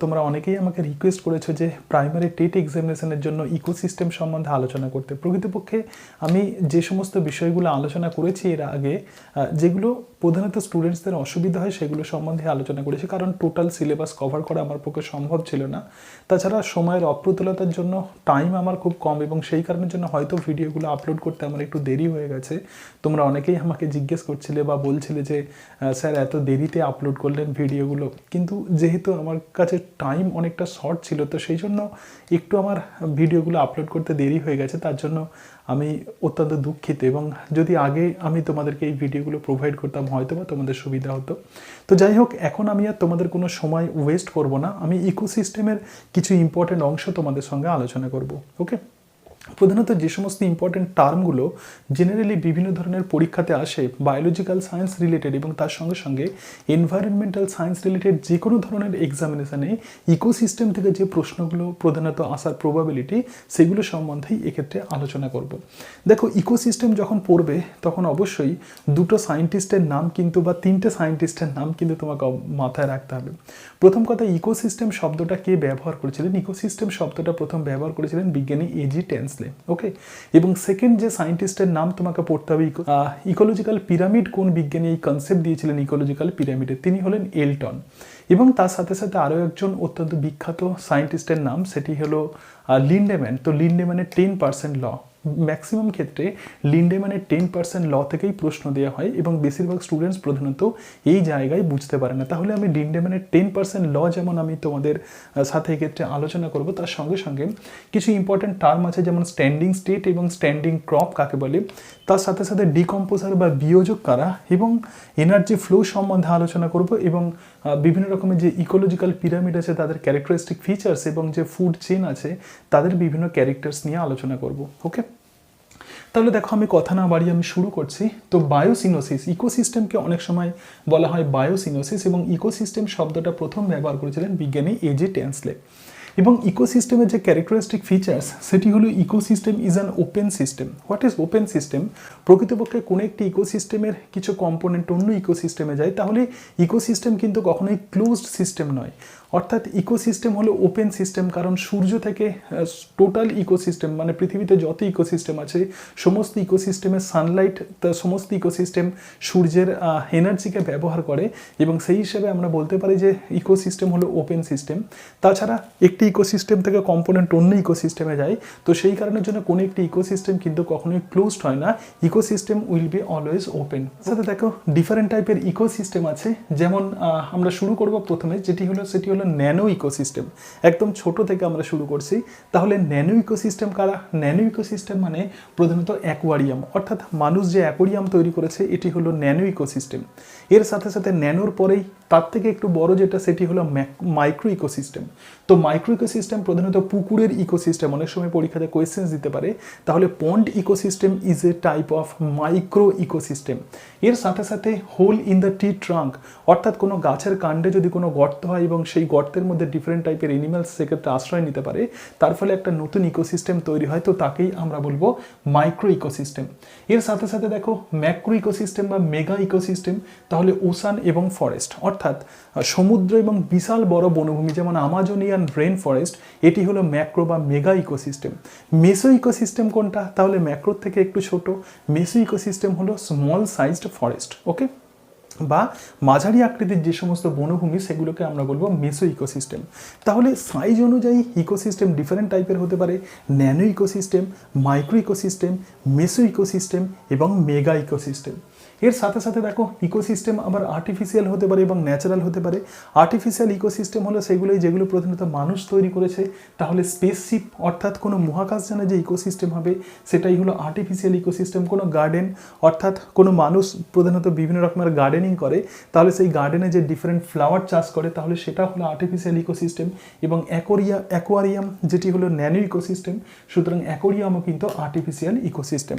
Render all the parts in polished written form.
তোমরা অনেকেই আমাকে রিকোয়েস্ট করেছো যে প্রাইমারি টেট এক্সামিনেশনের জন্য ইকোসিস্টেম সম্বন্ধে আলোচনা করতে। প্রকৃতপক্ষে আমি যে সমস্ত বিষয়গুলো আলোচনা করেছি এর আগে, যেগুলো প্রধানত স্টুডেন্টসদের অসুবিধা হয় সেগুলো সম্বন্ধে আলোচনা করেছি, কারণ টোটাল সিলেবাস কভার করা আমার পক্ষে সম্ভব ছিল না। তাছাড়া সময়ের অপ্রতুলতার জন্য টাইম আমার খুব কম, এবং সেই কারণের জন্য হয়তো ভিডিওগুলো আপলোড করতে আমার একটু দেরি হয়ে গেছে। তোমরা অনেকেই আমাকে জিজ্ঞেস করছিলে বা বলছিলে যে স্যার এত দেরিতে আপলোড করলেন ভিডিওগুলো, কিন্তু যেহেতু আমার কাছে টাইম অনেকটা শর্ট ছিল, তো সেই জন্য একটু আমার ভিডিওগুলো আপলোড করতে দেরি হয়ে গেছে। তার জন্য আমি অত্যন্ত দুঃখিত, এবং যদি আগে আমি তোমাদেরকে এই ভিডিওগুলো প্রোভাইড করতাম হয়তো বা তোমাদের সুবিধা হতো। তো যাই হোক, এখন আমি আর তোমাদের কোনো সময় ওয়েস্ট করব না, আমি ইকোসিস্টেমের কিছু ইম্পর্টেন্ট অংশ তোমাদের সঙ্গে আলোচনা করব। ওকে, প্রধানত যে সমস্ত ইম্পর্টেন্ট টার্মগুলো জেনারেলি বিভিন্ন ধরনের পরীক্ষাতে আসে, বায়োলজিক্যাল সায়েন্স রিলেটেড এবং তার সঙ্গে সঙ্গে এনভায়রনমেন্টাল সায়েন্স রিলেটেড যে কোনো ধরনের এক্সামিনেশানে ইকোসিস্টেম থেকে যে প্রশ্নগুলো প্রধানত আসার প্রবাবিলিটি, সেগুলো সম্বন্ধেই এক্ষেত্রে আলোচনা করব। দেখো, ইকোসিস্টেম যখন পড়বে তখন অবশ্যই দুটো সায়েন্টিস্টের নাম কিন্তু, বা তিনটে সায়েন্টিস্টের নাম কিন্তু তোমাকে মাথায় রাখতে হবে। প্রথম কথা, ইকোসিস্টেম শব্দটা কে ব্যবহার করেছিলেন? ইকোসিস্টেম শব্দটা প্রথম ব্যবহার করেছিলেন বিজ্ঞানী এজি টেনসলে। ওকে, এবং সেকেন্ড যে সায়েন্টিস্টের নাম তোমাকে পড়তে হবে, ইকোলজিক্যাল পিরামিড কোন বিজ্ঞানী এই কনসেপ্ট দিয়েছিলেন ইকোলজিক্যাল পিরামিডের, তিনি হলেন এলটন। এবং তার সাথে সাথে আরও একজন অত্যন্ত বিখ্যাত সায়েন্টিস্টের নাম, সেটি হলো লিন্ডেম্যান। তো লিন্ডেম্যানের 10% ল, ম্যাক্সিমাম ক্ষেত্রে লিন্ডেম্যানের 10% ল থেকেই প্রশ্ন দেওয়া হয়, এবং বেশিরভাগ স্টুডেন্টস প্রধানত এই জায়গায় বুঝতে পারে না। তাহলে আমি লিন্ডেম্যানের 10% ল যেমন আমি তোমাদের সাথে এক্ষেত্রে আলোচনা করব, তার সঙ্গে সঙ্গে কিছু ইম্পর্টেন্ট টার্ম আছে, যেমন স্ট্যান্ডিং স্টেট এবং স্ট্যান্ডিং ক্রপ কাকে বলে, তার সাথে সাথে ডিকম্পোজার বা বিয়োজক কারা, এবং এনার্জি ফ্লো সম্বন্ধে আলোচনা করব, এবং বিভিন্ন রকমের যে ইকোলজিক্যাল পিরামিড আছে তাদের ক্যারেক্টারিস্টিক ফিচার্স, এবং যে ফুড চেন আছে তাদের বিভিন্ন ক্যারেক্টার্স নিয়ে আলোচনা করব। ওকে, তাহলে দেখো, আমি কথা না বাড়িয়ে আমি শুরু করছি। তো বায়োসিনোসিস, ইকোসিস্টেমকে অনেক সময় বলা হয় বায়োসিনোসিস, এবং ইকোসিস্টেম শব্দটা প্রথম ব্যবহার করেছিলেন বিজ্ঞানী এজি টেনসলে। এবং ইকোসিস্টেমের যে ক্যারেক্টারিস্টিক ফিচার্স, সেটি হলো ecosystem is an open system. What is open system? প্রকৃতপক্ষে কোনো একটি ইকোসিস্টেমের কিছু কম্পোনেন্ট অন্য ইকোসিস্টেমে যায়, তাহলে ইকোসিস্টেম কিন্তু কখনোই ক্লোজড সিস্টেম নয়। অর্থাৎ ইকোসিস্টেম হলো ওপেন সিস্টেম, কারণ সূর্য থেকে টোটাল ইকোসিস্টেম, মানে পৃথিবীতে যত ইকোসিস্টেম আছে সমস্ত ইকোসিস্টেমের সানলাইট, সমস্ত ইকোসিস্টেম সূর্যের এনার্জিকে ব্যবহার করে, এবং সেই হিসেবে আমরা বলতে পারি যে ইকোসিস্টেম হলো ওপেন সিস্টেম। তাছাড়া একটি ইকোসিস্টেম থেকে কম্পোনেন্ট অন্য ইকোসিস্টেমে যায়, তো সেই কারণের জন্য কোনো একটি ইকোসিস্টেম কিন্তু কখনোই ক্লোজড হয় না, ecosystem will be always open. সাথে দেখো, ডিফারেন্ট টাইপের ইকোসিস্টেম আছে, যেমন আমরা শুরু করব প্রথমে সেটি হলো ন্যানো ইকোসিস্টেম। একদম ছোট থেকে আমরা শুরু করছি। তাহলে ন্যানো ইকোসিস্টেম কারা? ন্যানো ইকোসিস্টেম মানে প্রধানত অ্যাকোয়ারিয়াম, অর্থাৎ মানুষ যে অ্যাকোয়ারিয়াম তৈরি করেছে এটি হলো ন্যানো ইকোসিস্টেম। এর সাথে সাথে ন্যানোর পরেই তার থেকে একটু বড় যেটা, সেটি হলো মাইক্রো ইকোসিস্টেম। তো মাইক্রো ইকোসিস্টেম প্রধানত পুকুরের ইকোসিস্টেম, অনেক সময় পরীক্ষাতে কোয়েশ্চেন্স দিতে পারে। তাহলে pond ecosystem is a type of micro ecosystem. এর সাথে সাথে hole in the tree trunk, অর্থাৎ কোনো গাছের কাণ্ডে যদি কোনো গর্ত হয় এবং সেই গর্তের মধ্যে ডিফারেন্ট টাইপের এনিম্যালস সেক্ষেত্রে আশ্রয় নিতে পারে, তার ফলে একটা নতুন ইকোসিস্টেম তৈরি হয়, তো তাকেই আমরা বলবো মাইক্রো ইকোসিস্টেম। এর সাথে সাথে দেখো ম্যাক্রো ইকোসিস্টেম বা মেগা ইকোসিস্টেম, তাহলে ওশান এবং ফরেস্ট, অর্থাৎ সমুদ্র এবং বিশাল বড় বনভূমি, যেমন আমাজনিয়ান রেইন ফরেস্ট, এটি হলো ম্যাক্রো বা মেগা ইকোসিস্টেম। মেসো ইকোসিস্টেম কোনটা? তাহলে ম্যাক্রোর থেকে একটু ছোট। মেসো ইকোসিস্টেম হলো স্মল সাইজড ফরেস্ট। ওকে, বা মাঝারি আকৃতির যে সমস্ত বনভূমি সেগুলোকে আমরা বলবো মেসো ইকোসিস্টেম। তাহলে সাইজ অনুযায়ী ইকোসিস্টেম ডিফারেন্ট টাইপের হতে পারে, nano ecosystem, micro ecosystem, meso ecosystem এবং মেগা ইকোসিস্টেম। এর সাথে সাথে দেখো, ইকোসিস্টেম আবার আর্টিফিশিয়াল হতে পারে এবং ন্যাচারাল হতে পারে। আর্টিফিশিয়াল ইকোসিস্টেম হলো সেগুলোই যেগুলো প্রধানত মানুষ তৈরি করেছে। তাহলে স্পেসশিপ, অর্থাৎ কোনো মহাকাশযানে যে ইকোসিস্টেম হবে সেটাই হলো আর্টিফিশিয়াল ইকোসিস্টেম। কোনো গার্ডেন, অর্থাৎ কোনো মানুষ প্রধানত বিভিন্ন রকমের গার্ডেনিং করে, তাহলে সেই গার্ডেনে যে ডিফারেন্ট ফ্লাওয়ার চাষ করে, তাহলে সেটা হলো আর্টিফিশিয়াল ইকোসিস্টেম। এবং অ্যাকোয়ারিয়াম যেটি হলো ন্যানো ইকোসিস্টেম, সুতরাং অ্যাকোয়ারিয়ামও কিন্তু আর্টিফিশিয়াল ইকোসিস্টেম।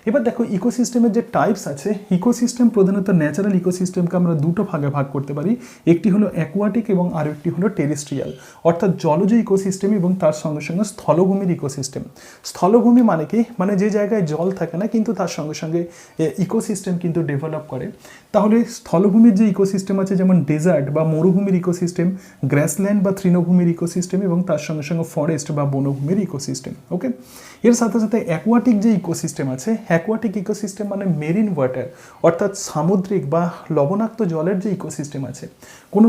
এবার দেখো, ইকোসিস্টেমের যে টাইপস আছে, ইকোসিস্টেম প্রধানত ন্যাচারাল ইকোসিস্টেমকে আমরা দুটো ভাগে ভাগ করতে পারি, একটি হলো অ্যাকোয়াটিক এবং আরও একটি হলো টেরেস্ট্রিয়াল, অর্থাৎ জলজ ইকোসিস্টেম এবং তার সঙ্গে সঙ্গে স্থলভূমির ইকোসিস্টেম। স্থলভূমি মানে কি, মানে যে জায়গায় জল থাকে না কিন্তু তার সঙ্গে সঙ্গে ইকোসিস্টেম কিন্তু ডেভেলপ করে। তাহলে স্থলভূমির যে ইকোসিস্টেম আছে যেমন ডেজার্ট বা মরুভূমির ইকোসিস্টেম, গ্রাসল্যান্ড বা তৃণভূমির ইকোসিস্টেম এবং তার সঙ্গে সঙ্গে ফরেস্ট বা বনভূমির ইকোসিস্টেম। ওকে, এর সাথে সাথে অ্যাকোয়াটিক যে ইকোসিস্টেম আছে, অ্যাকোয়াটিক ইকোসিস্টেম মানে মেরিন ওয়াটার, অর্থাৎ সামুদ্রিক বা লবণাক্ত জলের যে ইকোসিস্টেম আছে, কোনো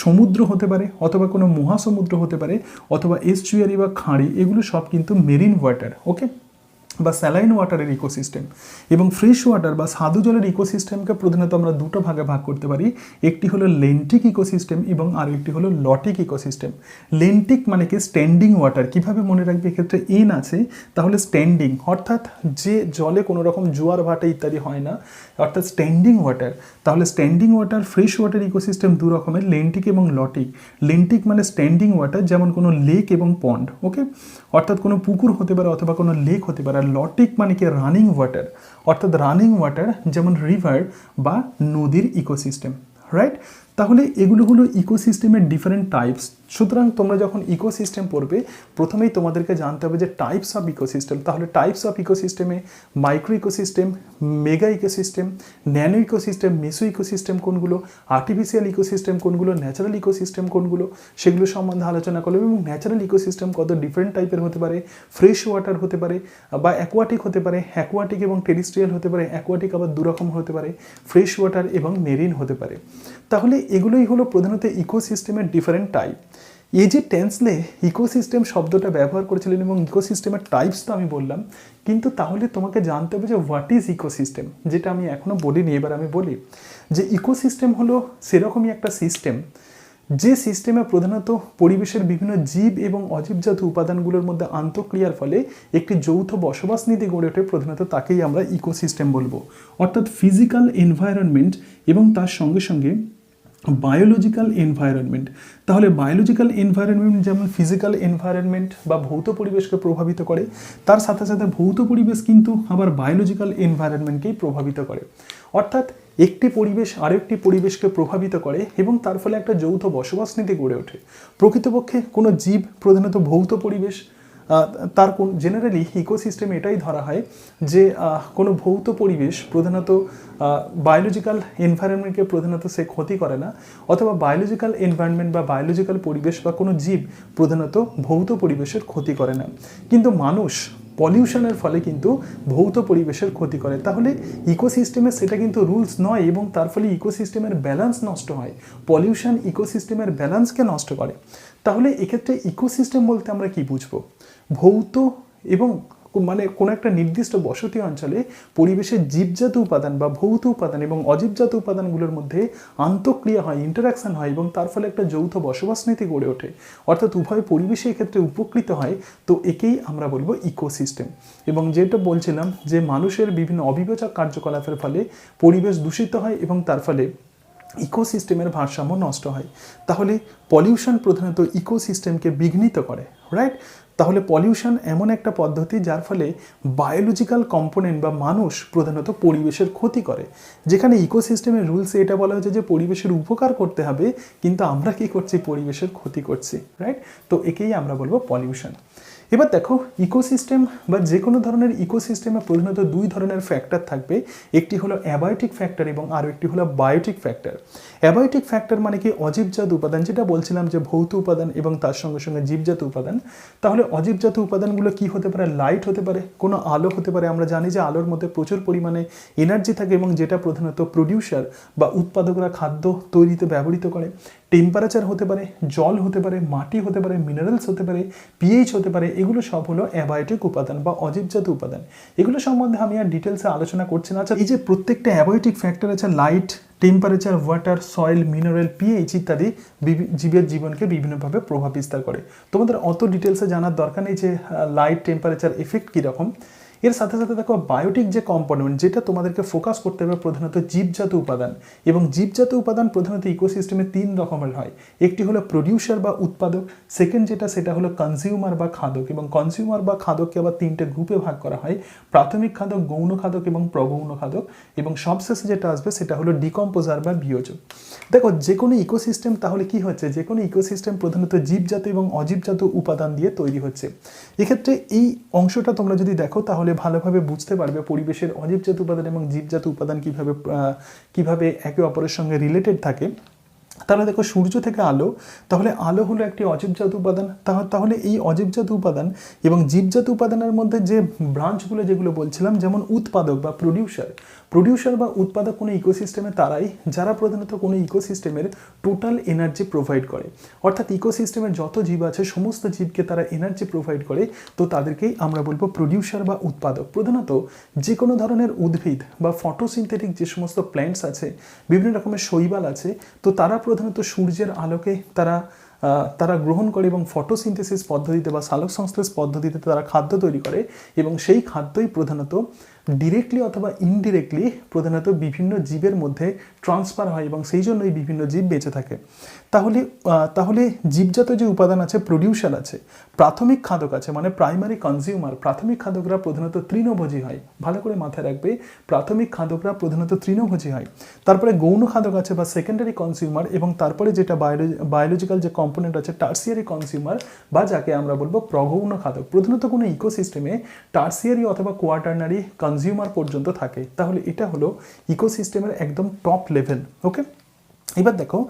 সমুদ্র হতে পারে অথবা কোনো মহাসমুদ্র হতে পারে অথবা এস্চুয়ারি বা খাঁড়ি, এগুলো সব কিন্তু মেরিন ওয়াটার। ওকে, বা স্যালাইন ওয়াটারের ইকোসিস্টেম। এবং ফ্রেশ ওয়াটার বা স্বাদু জলের ইকোসিস্টেমকে প্রধানত আমরা দুটো ভাগে ভাগ করতে পারি, একটি হলো লেন্টিক ইকোসিস্টেম এবং আরও একটি হলো লটিক ইকোসিস্টেম। লেন্টিক মানে কি স্ট্যান্ডিং ওয়াটার, কিভাবে মনে রাখবে, এক্ষেত্রে এন আছে, তাহলে স্ট্যান্ডিং অর্থাৎ যে জলে কোনো রকম জোয়ার ভাটা ইত্যাদি হয় না, অর্থাৎ স্ট্যান্ডিং ওয়াটার। তাহলে standing water, fresh water ecosystem দু রকমের, লেন্টিক এবং লটিক। লেন্টিক মানে স্ট্যান্ডিং ওয়াটার, যেমন কোনো লেক এবং পন্ড। ওকে, অর্থাৎ কোনো পুকুর হতে পারে অথবা কোনো লেক হতে পারে। আর লটিক মানে কি রানিং ওয়াটার, অর্থাৎ রানিং ওয়াটার যেমন রিভার বা নদীর ইকোসিস্টেম। রাইট, তাহলে এগুলো হলো ইকোসিস্টেমের ডিফারেন্ট টাইপস। সুতরাং তোমরা যখন ইকোসিস্টেম পড়বে প্রথমেই তোমাদেরকে জানতে হবে যে টাইপস অফ ইকোসিস্টেম। তাহলে টাইপস অফ ইকোসিস্টেমে micro ecosystem, mega ecosystem, nano ecosystem, meso ecosystem কোনগুলো, আর্টিফিশিয়াল ইকোসিস্টেম কোনগুলো, ন্যাচারাল ইকোসিস্টেম কোনগুলো, সেগুলো সম্বন্ধে আলোচনা করলাম। এবং ন্যাচারাল ইকোসিস্টেম কত ডিফারেন্ট টাইপের হতে পারে, ফ্রেশ ওয়াটার হতে পারে বা অ্যাকোয়াটিক হতে পারে, অ্যাকোয়াটিক এবং টেরিস্ট্রিয়াল হতে পারে, অ্যাকোয়াটিক আবার দুরকম হতে পারে, ফ্রেশ ওয়াটার এবং মেরিন হতে পারে। তাহলে এগুলোই হলো প্রধানত ইকোসিস্টেমের ডিফারেন্ট টাইপ। এই যে টেন্সলে ইকোসিস্টেম শব্দটা ব্যবহার করেছিলেন এবং ইকোসিস্টেমের টাইপস তো আমি বললাম, কিন্তু তাহলে তোমাকে জানতে হবে যে হোয়াট ইজ ইকোসিস্টেম, যেটা আমি এখনও বলিনি, এবার আমি বলি যে ইকোসিস্টেম হলো সেরকমই একটা সিস্টেম যে সিস্টেমে প্রধানত পরিবেশের বিভিন্ন জীব এবং অজীবজাত উপাদানগুলোর মধ্যে আন্তঃক্রিয়ার ফলে একটি যৌথ বসবাস নীতি গড়ে ওঠে, প্রধানত তাকেই আমরা ইকোসিস্টেম বলবো। অর্থাৎ ফিজিক্যাল এনভায়রনমেন্ট এবং তার সঙ্গে সঙ্গে বায়োলজিক্যাল এনভায়রনমেন্ট। তাহলে বায়োলজিক্যাল এনভায়রনমেন্ট যেমন ফিজিক্যাল এনভায়রনমেন্ট বা ভৌত পরিবেশকে প্রভাবিত করে, তার সাথে সাথে ভৌত পরিবেশ কিন্তু আবার বায়োলজিক্যাল এনভায়রনমেন্টকেই প্রভাবিত করে। অর্থাৎ একটি পরিবেশ আরেকটি পরিবেশকে প্রভাবিত করে এবং তার ফলে একটা যৌথ বসবাস নীতি গড়ে ওঠে। প্রকৃতপক্ষে কোনো জীব প্রধানত ভৌত পরিবেশ, তার কোন জেনারেলি ইকোসিস্টেমে এটাই ধরা হয় যে কোনো ভৌত পরিবেশ প্রধানত বায়োলজিক্যাল এনভায়রনমেন্টকে প্রধানত সে ক্ষতি করে না, অথবা বায়োলজিক্যাল এনভায়রনমেন্ট বা বায়োলজিক্যাল পরিবেশ বা কোনো জীব প্রধানত ভৌত পরিবেশের ক্ষতি করে না। কিন্তু মানুষ পলিউশনের ফলে কিন্তু ভৌত পরিবেশের ক্ষতি করে। তাহলে ইকোসিস্টেমের সেটা কিন্তু রুলস নয় এবং তার ফলে ইকোসিস্টেমের ব্যালেন্স নষ্ট হয়। পলিউশন ইকোসিস্টেমের ব্যালেন্সকে নষ্ট করে। তাহলে এক্ষেত্রে ইকোসিস্টেম বলতে আমরা কি বুঝবো? ভৌত এবং মানে কোনো একটা নির্দিষ্ট বসতি অঞ্চলে পরিবেশের জীবজাত উপাদান বা ভৌত উপাদান এবং অজীবজাত উপাদানগুলোর মধ্যে আন্তঃক্রিয়া হয়, ইন্টারাকশন হয় এবং তার ফলে একটা যৌথ বসবাস নীতি গড়ে ওঠে, অর্থাৎ উভয় পরিবেশে এক্ষেত্রে উপকৃত হয়। তো একেই আমরা বলবো ইকোসিস্টেম। এবং যেটা বলছিলাম যে মানুষের বিভিন্ন অবিবেচক কার্যকলাপের ফলে পরিবেশ দূষিত হয় এবং তার ফলে ইকোসিস্টেমের ভারসাম্য নষ্ট হয়। তাহলে পলিউশন প্রধানত ইকোসিস্টেমকে বিঘ্নিত করে। রাইট, তাহলে পলিউশন এমন একটা পদ্ধতি যার ফলে বায়োলজিক্যাল কম্পোনেন্ট বা মানুষ প্রধানত পরিবেশের ক্ষতি করে, যেখানে ইকোসিস্টেমের রুলসে এটা বলা হয়েছে যে পরিবেশের উপকার করতে হবে, কিন্তু আমরা কি করছি? পরিবেশের ক্ষতি করছি। রাইট, তো একেই আমরা বলবো পলিউশন। এবার দেখো, ইকোসিস্টেম বা যে কোনো ধরনের ইকোসিস্টেমে প্রধানত দুই ধরনের ফ্যাক্টর থাকবে, একটি হলো অ্যাবায়োটিক ফ্যাক্টর এবং আরও একটি হলো বায়োটিক ফ্যাক্টর। অ্যাবায়োটিক ফ্যাক্টর মানে কি? অজীবজাত উপাদান, যেটা বলছিলাম যে ভৌত উপাদান এবং তার সঙ্গে সঙ্গে জীবজাত উপাদান। তাহলে অজীবজাত উপাদানগুলো কি হতে পারে? লাইট হতে পারে, কোনো আলো হতে পারে। আমরা জানি যে আলোর মধ্যে প্রচুর পরিমাণে এনার্জি থাকে এবং যেটা প্রধানত প্রডিউসার বা উৎপাদকরা খাদ্য তৈরিতে ব্যবহৃত করে। টেম্পারেচার হতে পারে, জল হতে পারে, মাটি হতে পারে, মিনারেলস হতে পারে, পিএইচ হতে পারে। এগুলো সব হলো অ্যাবায়োটিক উপাদান বা অজীবজাত উপাদান। এগুলো সম্বন্ধে আমি আর ডিটেলসে আলোচনা করছি না। আচ্ছা, এই যে প্রত্যেকটা অ্যাবায়োটিক ফ্যাক্টর আছে, light, temperature, water, soil, mineral, pH ইত্যাদি জীবের জীবনকে বিভিন্নভাবে প্রভাব বিস্তার করে। তোমাদের অত ডিটেলসে জানার দরকার নেই যে লাইট, টেম্পারেচার এফেক্ট কীরকম। এর সাথে সাথে দেখো বায়োটিক যে কম্পোনেন্ট, যেটা তোমাদেরকে ফোকাস করতে হবে প্রধানত জীবজাত উপাদান, এবং জীবজাত উপাদান প্রধানত ইকোসিস্টেমে 3 রকমের হয়। একটি হলো প্রডিউসার বা উৎপাদক, সেকেন্ড যেটা সেটা হলো কনজিউমার বা খাদক, এবং কনজিউমার বা খাদককে আবার 3টে গ্রুপে ভাগ করা হয়, প্রাথমিক খাদক, গৌণ খাদক এবং প্রগৌণ খাদক, এবং সবশেষে যেটা আসবে সেটা হলো ডিকম্পোজার বা বিয়োজক। দেখো যে কোনো ইকোসিস্টেম তাহলে কি হচ্ছে, যে কোনো ইকোসিস্টেম প্রধানত জীবজাত এবং অজীবজাত উপাদান দিয়ে তৈরি হচ্ছে। এক্ষেত্রে এই অংশটা তোমরা যদি দেখো তাহলে ভালোভাবে বুঝতে পারবে পরিবেশের অজীবজাত উপাদান এবং জীবজাত উপাদান কিভাবে একে অপরের সঙ্গে রিলেটেড থাকে। তাহলে দেখো সূর্য থেকে আলো, তাহলে আলো হলো একটি অজীবজাত উপাদান। তাহলে এই অজীবজাত উপাদান এবং জীবজাত উপাদানের মধ্যে যে ব্রাঞ্চগুলো যেগুলো বলছিলাম, যেমন উৎপাদক বা প্রডিউসার বা উৎপাদক কোনো ইকোসিস্টেমে তারাই যারা প্রধানত কোনো ইকোসিস্টেমের টোটাল এনার্জি প্রোভাইড করে, অর্থাৎ ইকোসিস্টেমের যত জীব আছে সমস্ত জীবকে তারা এনার্জি প্রোভাইড করে, তো তাদেরকেই আমরা বলবো প্রডিউসার বা উৎপাদক। প্রধানত যে কোনো ধরনের উদ্ভিদ বা ফটোসিনথেটিক যে সমস্ত প্ল্যান্টস আছে, বিভিন্ন রকমের শৈবাল আছে, তো তারা প্রধানত সূর্যের আলোকে তারা গ্রহণ করে এবং ফটোসিনথেসিস পদ্ধতিতে বা সালোক সংশ্লেষ পদ্ধতিতে তারা খাদ্য তৈরি করে, এবং সেই খাদ্যই প্রধানত ডিরেক্টলি অথবা ইনডিরেক্টলি প্রধানত বিভিন্ন জীবের মধ্যে ট্রান্সফার হয়, এবং সেই জন্যই বিভিন্ন জীব বেঁচে থাকে। তাহলে জীবজাত যে উপাদান আছে, প্রডিউসার আছে, প্রাথমিক খাদক আছে মানে প্রাইমারি কনজিউমার। প্রাথমিক খাদকরা প্রধানত তৃণভোজী হয়, ভালো করে মাথায় রাখবে, প্রাথমিক খাদকরা প্রধানত তৃণভোজী হয়। তারপরে গৌণ খাদক আছে বা সেকেন্ডারি কনজিউমার, এবং তারপরে যেটা বায়োলজিক্যাল যে কম্পোনেন্ট আছে টার্সিয়ারি কনজিউমার, বা যাকে আমরা বলবো প্রগৌণ খাদক। প্রধানত কোনো ইকোসিস্টেমে টার্সিয়ারি অথবা কোয়াটারনারি কনজিউমার পর্যন্ত থাকে। তাহলে এটা হলো ইকোসিস্টেমের একদম টপ লেভেল। ওকে, এবার দেখো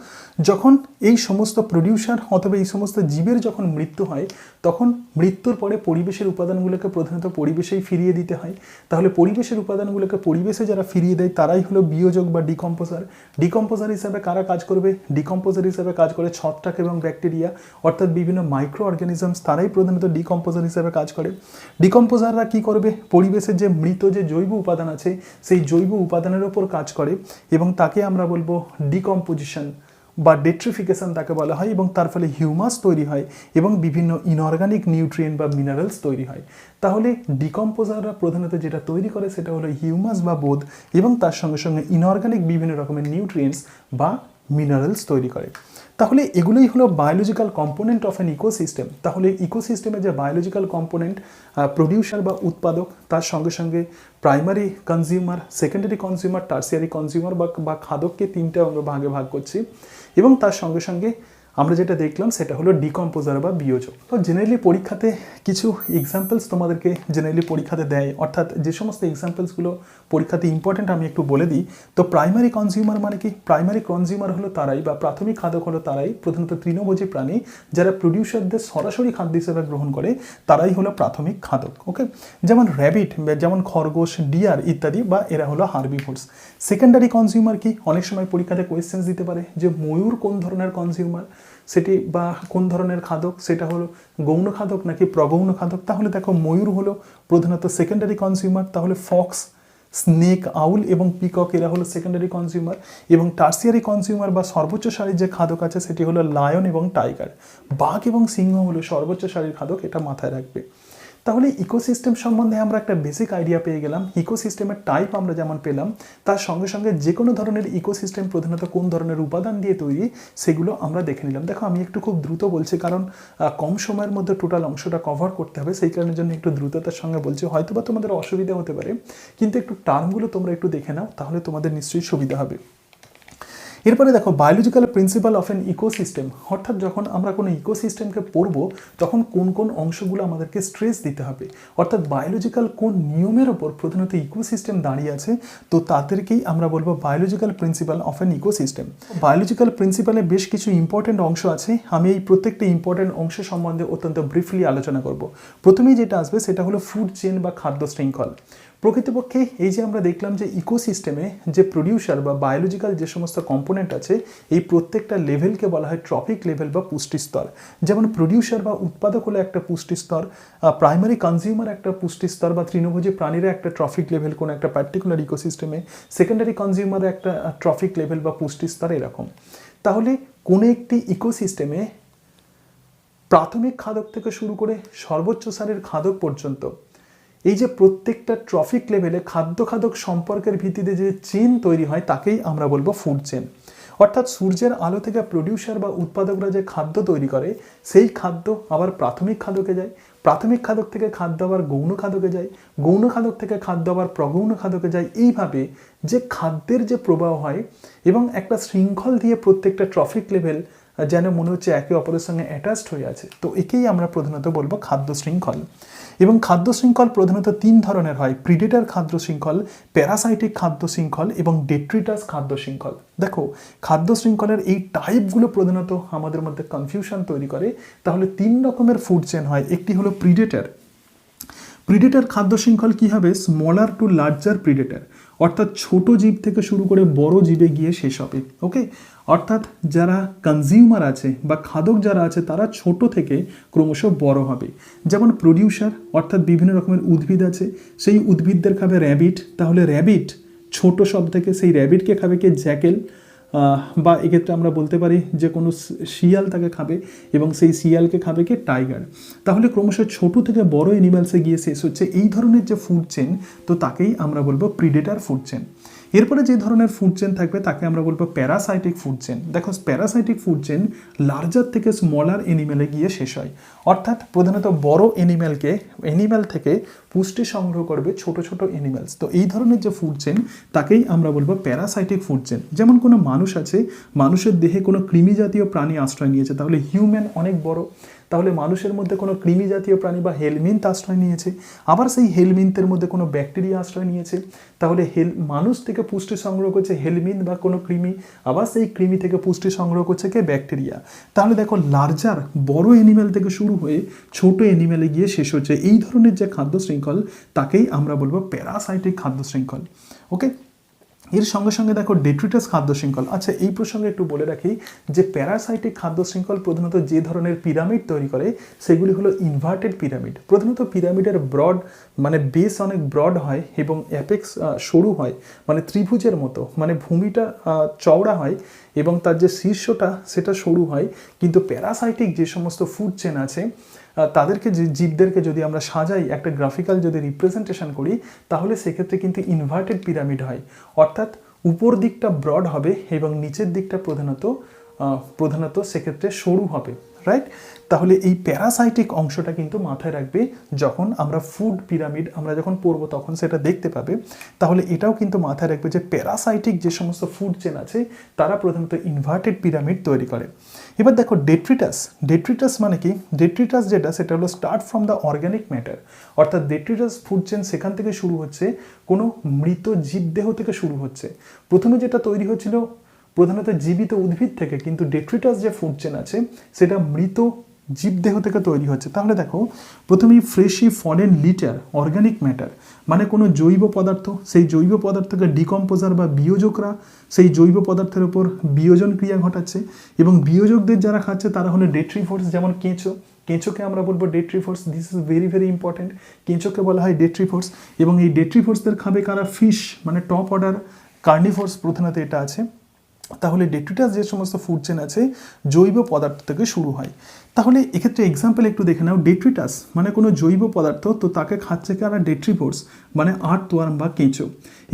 যখন এই সমস্ত প্রডিউসার অথবা এই সমস্ত জীবের যখন মৃত্যু হয়, তখন মৃত্যুর পরে পরিবেশের উপাদানগুলোকে প্রধানত পরিবেশেই ফিরিয়ে দিতে হয়। তাহলে পরিবেশের উপাদানগুলোকে পরিবেশে যারা ফিরিয়ে দেয় তারাই হলো বিয়োজক বা ডিকম্পোজার হিসাবে কারা কাজ করবে? ডিকম্পোজার হিসাবে কাজ করে ছত্রাক এবং ব্যাকটেরিয়া, অর্থাৎ বিভিন্ন মাইক্রো অর্গানিজমস, তারাই প্রধানত ডিকম্পোজার হিসাবে কাজ করে। ডিকম্পোজাররা কি করবে? পরিবেশের যে মৃত যে জৈব উপাদান আছে সেই জৈব উপাদানের ওপর কাজ করে, এবং তাকে আমরা বলবো ডিকম্পোজিশন বা ডেট্রিফিকেশন তাকে বলা হয়, এবং তার ফলে হিউমাস তৈরি হয় এবং বিভিন্ন ইনঅর্গানিক নিউট্রিয়েন্ট বা মিনারেলস তৈরি হয়। তাহলে ডিকম্পোজাররা প্রধানত যেটা তৈরি করে সেটা হলো হিউমাস বা বোধ, এবং তার সঙ্গে সঙ্গে ইনঅর্গানিক বিভিন্ন রকমের নিউট্রিয়েন্টস বা মিনারেলস তৈরি করে। তাহলে এগুলোই হলো biological component of an ecosystem. তাহলে ইকোসিস্টেমের যে বায়োলজিক্যাল কম্পোনেন্ট, প্রডিউসার বা উৎপাদক, তার সঙ্গে সঙ্গে primary consumer, secondary consumer, tertiary consumer বা খাদককে 3টে আমরা ভাগে ভাগ করছি, এবং তার সঙ্গে সঙ্গে আমরা যেটা দেখলাম সেটা হলো ডিকম্পোজার বা বিয়োজক। তো জেনারেলি পরীক্ষাতে কিছু এক্সাম্পলস তোমাদেরকে পরীক্ষাতে দেয়, অর্থাৎ যে সমস্ত এক্সাম্পলসগুলো পরীক্ষাতে ইম্পর্টেন্ট আমি একটু বলে দিই। তো প্রাইমারি কনজিউমার মানে কি? প্রাইমারি কনজিউমার হলো তারাই বা প্রাথমিক খাদক হলো তারাই প্রধানত তৃণভোজী প্রাণী যারা প্রডিউসারদের সরাসরি খাদ্য হিসেবে গ্রহণ করে, তারাই হলো প্রাথমিক খাদক। ওকে, যেমন র্যাবিট, যেমন খরগোশ, ডিয়ার ইত্যাদি, বা এরা হলো হার্বিভোরস। সেকেন্ডারি কনজিউমার কি? অনেক সময় পরীক্ষাতে কোয়েশ্চেন্স দিতে পারে যে ময়ূর কোন ধরনের কনজিউমার সেটি, বা কোন ধরনের খাদক, সেটা হলো গৌণ খাদক নাকি প্রগৌণ খাদক? তাহলে দেখো ময়ূর হলো প্রধানত সেকেন্ডারি কনজিউমার, তাহলে ফক্স, স্নেক, আউল এবং পিকক এরা হলো সেকেন্ডারি কনজিউমার, এবং টার্সিয়ারি কনজিউমার বা সর্বোচ্চ সারির যে খাদক আছে সেটি হলো লায়ন এবং টাইগার। বাঘ এবং সিংহ হলো সর্বোচ্চ সারির খাদক, এটা মাথায় রাখবে। তাহলে ইকোসিস্টেম সম্বন্ধে আমরা একটা বেসিক আইডিয়া পেয়ে গেলাম। ইকোসিস্টেমের টাইপ আমরা যেমন পেলাম, তার সঙ্গে সঙ্গে যে কোনো ধরনের ইকোসিস্টেম প্রধানত কোন ধরনের উপাদান দিয়ে তৈরি সেগুলো আমরা দেখে নিলাম। দেখো আমি একটু খুব দ্রুত বলছি, কারণ কম সময়ের মধ্যে টোটাল অংশটা কভার করতে হবে, সেই কারণের জন্য একটু দ্রুততার সঙ্গে বলছি। হয়তো বা তোমাদের অসুবিধা হতে পারে, কিন্তু একটু টার্মগুলো তোমরা একটু দেখে নাও, তাহলে তোমাদের নিশ্চয়ই সুবিধা হবে। এরপরে দেখো biological principle of an ecosystem, অর্থাৎ যখন আমরা কোনো ইকোসিস্টেমকে পড়বো তখন কোন কোন অংশগুলো আমাদেরকে স্ট্রেস দিতে হবে, অর্থাৎ বায়োলজিক্যাল কোন নিয়মের ওপর প্রধানত ইকোসিস্টেম দাঁড়িয়ে আছে, তো তাদেরকেই আমরা বলবো biological principle of an ecosystem. Biological প্রিন্সিপালে বেশ কিছু ইম্পর্টেন্ট অংশ আছে, আমি এই প্রত্যেকটা ইম্পর্টেন্ট অংশ সম্বন্ধে অত্যন্ত ব্রিফলি আলোচনা করব। প্রথমেই যেটা আসবে সেটা হলো ফুড চেইন বা খাদ্য শৃঙ্খল। প্রকৃতপক্ষে এই যে আমরা দেখলাম যে ইকোসিস্টেমে যে প্রডিউসার বা বায়োলজিক্যাল যে সমস্ত কম্পোনেন্ট আছে, এই প্রত্যেকটা লেভেলকে বলা হয় ট্রফিক লেভেল বা পুষ্টিস্তর। যেমন প্রডিউসার বা উৎপাদক হলো একটা পুষ্টিস্তর, প্রাইমারি কনজিউমার একটা পুষ্টিস্তর বা তৃণভোজী প্রাণীরা একটা ট্রফিক লেভেল কোনো একটা পার্টিকুলার ইকোসিস্টেমে, সেকেন্ডারি কনজিউমার একটা ট্রফিক লেভেল বা পুষ্টিস্তর, এরকম। তাহলে কোনো একটি ইকোসিস্টেমে প্রাথমিক খাদক থেকে শুরু করে সর্বোচ্চ সারির খাদক পর্যন্ত এই যে প্রত্যেকটা ট্রফিক লেভেলে খাদ্য খাদক সম্পর্কের ভিত্তিতে যে চেন তৈরি হয় তাকেই আমরা বলবো ফুড চেন। অর্থাৎ সূর্যের আলো থেকে প্রডিউসার বা উৎপাদকরা যে খাদ্য তৈরি করে সেই খাদ্য আবার প্রাথমিক খাদকে যায়, প্রাথমিক খাদক থেকে খাদ্য আবার গৌণ খাদকে যায়, গৌণ খাদক থেকে খাদ্য আবার প্রগৌণ খাদকে যায়। এইভাবে যে খাদ্যের যে প্রবাহ হয় এবং একটা শৃঙ্খল দিয়ে প্রত্যেকটা ট্রফিক লেভেল যেন মনে হচ্ছে একে অপরের সঙ্গে অ্যাটাচড হয়ে আছে, তো একেই আমরা প্রধানত বলবো খাদ্য শৃঙ্খল। এবং খাদ্য শৃঙ্খল প্রধানত 3 ধরনের হয়: প্রিডেটর খাদ্য শৃঙ্খল, প্যারাসাইটিক খাদ্য শৃঙ্খল এবং ডেট্রিটাস খাদ্য শৃঙ্খল। দেখো, খাদ্য শৃঙ্খলের এই টাইপগুলো প্রধানত আমাদের মধ্যে কনফিউশন তৈরি করে। তাহলে 3 রকমের ফুড চেন হয়। একটি হলো প্রিডেটর। প্রিডেটর খাদ্য শৃঙ্খল কী হবে? স্মলার টু লার্জার প্রিডেটর, অর্থাৎ ছোট জীব থেকে শুরু করে বড় জীবে গিয়ে শেষ হবে। ওকে, অর্থাৎ যারা কনজিউমার আছে বা খাদক যারা আছে তারা ছোট থেকে ক্রমশ বড় হবে। যেমন প্রডিউসার, অর্থাৎ বিভিন্ন রকমের উদ্ভিদ আছে, সেই উদ্ভিদদের খাবে র্যাবিট। তাহলে র্যাবিট ছোট সব থেকে, সেই র্যাবিটকে খাবে কে? জ্যাকেল, বা এক্ষেত্রে আমরা বলতে পারি যে কোনো শিয়াল তাকে খাবে এবং সেই শিয়ালকে খাবে কে? টাইগার। তাহলে ক্রমশ ছোট থেকে বড় অ্যানিমালসে গিয়ে শেষ হচ্ছে। এই ধরনের যে ফুড চেন, তো তাকেই আমরা বলবো প্রিডেটর ফুড চেন। এরপরে যে ধরনের ফুড চেন থাকবে তাকে আমরা বলবো প্যারাসাইটিক ফুড চেন। দেখো, প্যারাসাইটিক ফুড চেন লার্জার থেকে স্মলার অ্যানিমেলে গিয়ে শেষ হয়। অর্থাৎ প্রধানত বড় অ্যানিমেল থেকে পুষ্টি সংগ্রহ করবে ছোট ছোট অ্যানিমেলস। তো এই ধরনের যে ফুড চেন তাকেই আমরা বলবো প্যারাসাইটিক ফুড চেন। যেমন কোনো মানুষ আছে, মানুষের দেহে কোনো কৃমি জাতীয় প্রাণী আশ্রয় নিয়েছে, তাহলে হিউম্যান অনেক বড়। তাহলে মানুষের মধ্যে কোনো কৃমি জাতীয় প্রাণী বা হেলমিন্থ আশ্রয় নিয়েছে, আবার সেই হেলমিন্থের মধ্যে কোনো ব্যাকটেরিয়া আশ্রয় নিয়েছে। তাহলে মানুষ থেকে পুষ্টি সংগ্রহ করছে হেলমিন্থ বা কোনো কৃমি, আবার সেই কৃমি থেকে পুষ্টি সংগ্রহ করছে কে? ব্যাকটেরিয়া। তাহলে দেখো, লার্জার বড় অ্যানিমেল থেকে শুরু হয়ে ছোট অ্যানিমেলে গিয়ে শেষ হচ্ছে। এই ধরনের যে খাদ্য শৃঙ্খল তাকেই আমরা বলবো প্যারাসাইটিক খাদ্য শৃঙ্খল। ওকে, এর সঙ্গে সঙ্গে দেখো ডেট্রিটাস খাদ্য শৃঙ্খল। আচ্ছা, এই প্রসঙ্গে একটু বলে রাখি যে প্যারাসাইটিক খাদ্য শৃঙ্খল প্রধানত যে ধরনের পিরামিড তৈরি করে সেগুলি হলো ইনভার্টেড পিরামিড। প্রধানত পিরামিডের ব্রড মানে বেস অনেক ব্রড হয় এবং অ্যাপেক্স সরু হয়, মানে ত্রিভুজের মতো, মানে ভূমিটা চওড়া হয় এবং তার যে শীর্ষটা সেটা সরু হয়। কিন্তু প্যারাসাইটিক যে সমস্ত ফুড চেন আছে তাদেরকে, যে জীবদেরকে যদি আমরা সাজাই, একটা গ্রাফিক্যাল যদি রিপ্রেজেন্টেশন করি, তাহলে সেক্ষেত্রে কিন্তু ইনভার্টেড পিরামিড হয়। অর্থাৎ উপর দিকটা ব্রড হবে এবং নিচের দিকটা প্রধানত সেক্ষেত্রে সরু হবে, রাইট? তাহলে এই প্যারাসাইটিক অংশটা কিন্তু মাথায় রাখবে যখন আমরা ফুড পিরামিড আমরা যখন পড়বো তখন সেটা দেখতে পাবে। তাহলে এটাও কিন্তু মাথায় রাখবে যে প্যারাসাইটিক যে সমস্ত ফুড চেন আছে তারা প্রধানত ইনভার্টেড পিরামিড তৈরি করে। এবার দেখো ডেট্রিটাস মানে কি? ডেট্রিটাস যেটা, সেটা হলো start from the organic matter. অর্থাৎ ডেট্রিটাস ফুড চেন সেখান থেকে শুরু হচ্ছে, কোনো মৃত জীবদেহ থেকে শুরু হচ্ছে। প্রথমে যেটা তৈরি হচ্ছিল প্রধানত জীবিত উদ্ভিদ থেকে, কিন্তু ডেট্রিটাস যে ফুড চেন আছে সেটা মৃত জীবদেহ থেকে তৈরি হচ্ছে। তাহলে দেখো, প্রথমেই ফ্রেশি ফলেন লিটার অর্গ্যানিক ম্যাটার, মানে কোনো জৈব পদার্থ, সেই জৈব পদার্থকে ডিকম্পোজার বা বিয়োজকরা সেই জৈব পদার্থের উপর বিয়োজন ক্রিয়া ঘটাচ্ছে এবং বিয়োজকদের যারা খাচ্ছে তারা হলো ডেট্রিভোর্স। যেমন কেঁচোকে আমরা বলবো detritivores. This is very very important. কেঁচোকে বলা হয় ডেট্রিভোর্স এবং এই ডেট্রিভোর্সদের খাবে কারা? ফিশ, মানে টপ অর্ডার কার্নিভোর্স প্রধানত এটা আছে। তাহলে ডেট্রিটাস যে সমস্ত ফুড চেন আছে জৈব পদার্থ থেকে শুরু হয়। তাহলে এক্ষেত্রে এক্সাম্পল একটু দেখে নাও। ডেট্রিটাস মানে কোনো জৈব পদার্থ, তো তাকে খাচ্ছে কারা? ডেট্রিভোর্স, মানে আর্থওয়ার্ম বা কেঁচো।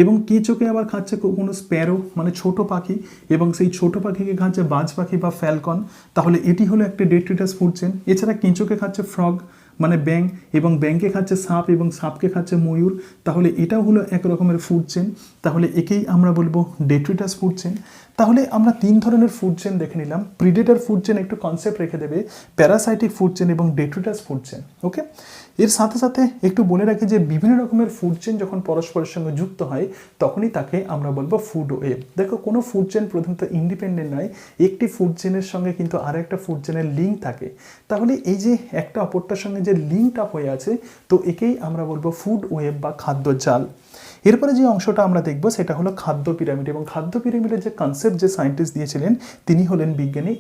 এবং কেঁচোকে আবার খাচ্ছে কোনো স্প্যারো, মানে ছোট পাখি, এবং সেই ছোট পাখিকে খাচ্ছে বাজ পাখি বা ফ্যালকন। তাহলে এটি হলো একটা ডেট্রিটাস ফুড চেন। এছাড়া কেঁচোকে খাচ্ছে ফ্রগ, মানে ব্যাং, এবং ব্যাংকে খাচ্ছে সাপ এবং সাপকে খাচ্ছে ময়ূর। তাহলে এটাও হলো এক রকমের ফুড চেন। তাহলে একেই আমরা বলবো ডেট্রিটাস ফুড চেন। তাহলে আমরা 3 ধরনের ফুড চেন দেখে নিলাম। প্রিডেটর ফুড চেন একটু কনসেপ্ট রেখে দেবে, প্যারাসাইটিক ফুড চেন এবং ডেট্রিটাস ফুড চেন। ওকে, এর সাথে সাথে একটু বলে রাখি যে বিভিন্ন রকমের ফুড চেন যখন পরস্পরের সঙ্গে যুক্ত হয় তখনই তাকে আমরা বলবো ফুড ওয়েব। দেখো, কোনো ফুড চেন প্রধানত ইন্ডিপেন্ডেন্ট নয়, একটি ফুড চেনের সঙ্গে কিন্তু আর একটা ফুড চেনের লিঙ্ক থাকে। তাহলে এই যে একটা অপরটার সঙ্গে যে লিঙ্কটা হয়ে আছে, তো একেই আমরা বলবো ফুড ওয়েব বা খাদ্য জাল। এরপরে যে অংশটা আমরা দেখব সেটা হলো খাদ্য পিরামিড। এবং খাদ্য পিরামিডের যে কনসেপ্ট যে সায়েন্টিস্ট দিয়েছিলেন তিনি হলেন বিজ্ঞানী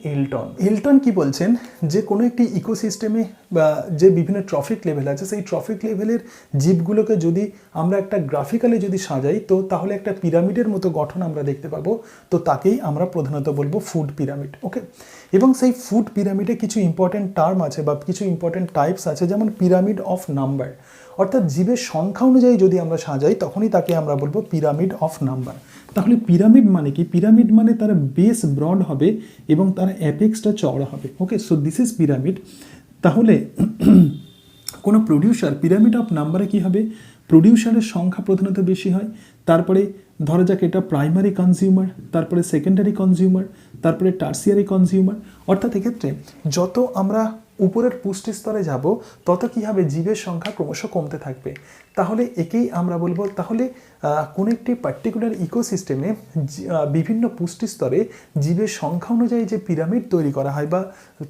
এলটন কি বলছেন যে কোনো একটি ইকোসিস্টেমে বা যে বিভিন্ন ট্রফিক লেভেল আছে সেই ট্রফিক লেভেলের জীবগুলোকে যদি আমরা একটা গ্রাফিক্যালি যদি সাজাই, তো তাহলে একটা পিরামিডের মতো গঠন আমরা দেখতে পাবো। তো তাকেই আমরা প্রধানত বলবো ফুড পিরামিড। ওকে, এবং সেই ফুড পিরামিডে কিছু ইম্পর্টেন্ট টার্ম আছে বা কিছু ইম্পর্টেন্ট টাইপস আছে, যেমন পিরামিড অফ নাম্বার। অর্থাৎ জীবের সংখ্যা অনুযায়ী যদি আমরা সাজাই তখনই তাকে আমরা বলবো পিরামিড অফ নাম্বার। তাহলে পিরামিড মানে কি? পিরামিড মানে তার বেস ব্রড হবে এবং তার অ্যাপেক্সটা চওড়া হবে। ওকে, সো দিস ইজ পিরামিড। তাহলে কোনো প্রডিউসার পিরামিড অফ নাম্বারে কি হবে? প্রডিউসারের সংখ্যা প্রধানত বেশি হয়, তারপরে ধরা যাক এটা প্রাইমারি কনজিউমার, তারপরে সেকেন্ডারি কনজিউমার, তারপরে টার্সিয়ারি কনজিউমার। অর্থাৎ এক্ষেত্রে যত আমরা উপরের পুষ্টি স্তরে যাব তত কী হবে? জীবের সংখ্যা ক্রমশ কমতে থাকবে। তাহলে একেই আমরা বলবো, তাহলে কোনো একটি পার্টিকুলার ইকোসিস্টেমে বিভিন্ন পুষ্টি স্তরে জীবের সংখ্যা অনুযায়ী যে পিরামিড তৈরি করা হয় বা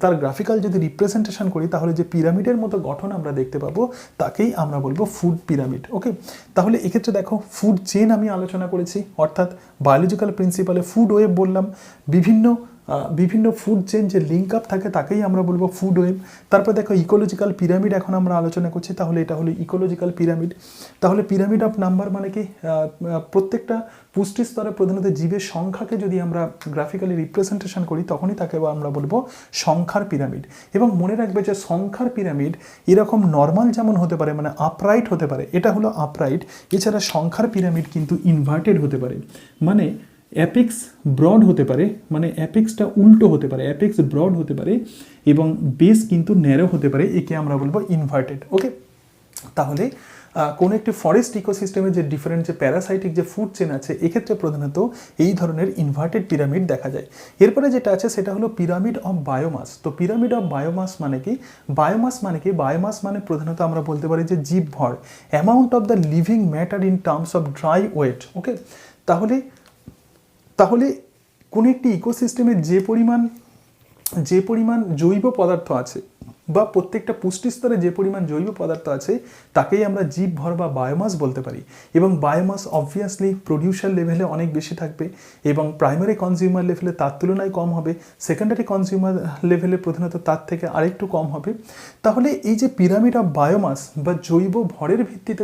তার গ্রাফিক্যাল যদি রিপ্রেজেন্টেশন করি তাহলে যে পিরামিডের মতো গঠন আমরা দেখতে পাবো তাকেই আমরা বলবো ফুড পিরামিড। ওকে, তাহলে এক্ষেত্রে দেখো ফুড চেন আমি আলোচনা করেছি, অর্থাৎ বায়োলজিক্যাল প্রিন্সিপালে ফুড ওয়েব বললাম, বিভিন্ন ফুড চেন যে লিঙ্ক আপ থাকে তাকেই আমরা বলবো ফুড ওয়েব। তারপর দেখো ইকোলজিক্যাল পিরামিড এখন আমরা আলোচনা করছি, তাহলে এটা হলো ইকোলজিক্যাল পিরামিড। তাহলে পিরামিড অফ নাম্বার মানে কি? প্রত্যেকটা পুষ্টি স্তরে প্রধানত জীবের সংখ্যাকে যদি আমরা গ্রাফিক্যালি রিপ্রেজেন্টেশন করি তখনই তাকে আমরা বলবো সংখ্যার পিরামিড। এবং মনে রাখবে যে সংখ্যার পিরামিড এরকম নর্মাল যেমন হতে পারে, মানে আপরাইট হতে পারে, এটা হলো আপরাইট। এছাড়া সংখ্যার পিরামিড কিন্তু ইনভার্টেড হতে পারে, মানে অ্যাপেক্স ব্রড হতে পারে, মানে অ্যাপেক্সটা উল্টো হতে পারে, অ্যাপেক্স ব্রড হতে পারে এবং বেস কিন্তু ন্যারো হতে পারে, একে আমরা বলবো ইনভার্টেড। ওকে, তাহলে কোনো একটি ফরেস্ট ইকোসিস্টেমে যে ডিফারেন্ট যে প্যারাসাইটিক যে ফুড চেন আছে এক্ষেত্রে প্রধানত এই ধরনের ইনভার্টেড পিরামিড দেখা যায়। এরপরে যেটা আছে সেটা হলো পিরামিড অফ বায়োমাস। তো পিরামিড অফ বায়োমাস মানে কি? বায়োমাস মানে কি? বায়োমাস মানে প্রধানত আমরা বলতে পারি যে জীবভর, amount of the living matter in terms of dry weight. Okay, তাহলে কোনো একটি ইকোসিস্টেমে যে পরিমাণ জৈব পদার্থ আছে বা প্রত্যেকটা পুষ্টি স্তরে যে পরিমাণ জৈব পদার্থ আছে তাকেই আমরা জীবভর বা বায়োমাস বলতে পারি। এবং বায়োমাস অবভিয়াসলি প্রডিউসার লেভেলে অনেক বেশি থাকবে এবং প্রাইমারি কনজিউমার লেভেলে তার তুলনায় কম হবে, সেকেন্ডারি কনজিউমার লেভেলে প্রধানত তার থেকে আরেকটু কম হবে। তাহলে এই যে পিরামিড অফ বায়োমাস বা জৈব ভরের ভিত্তিতে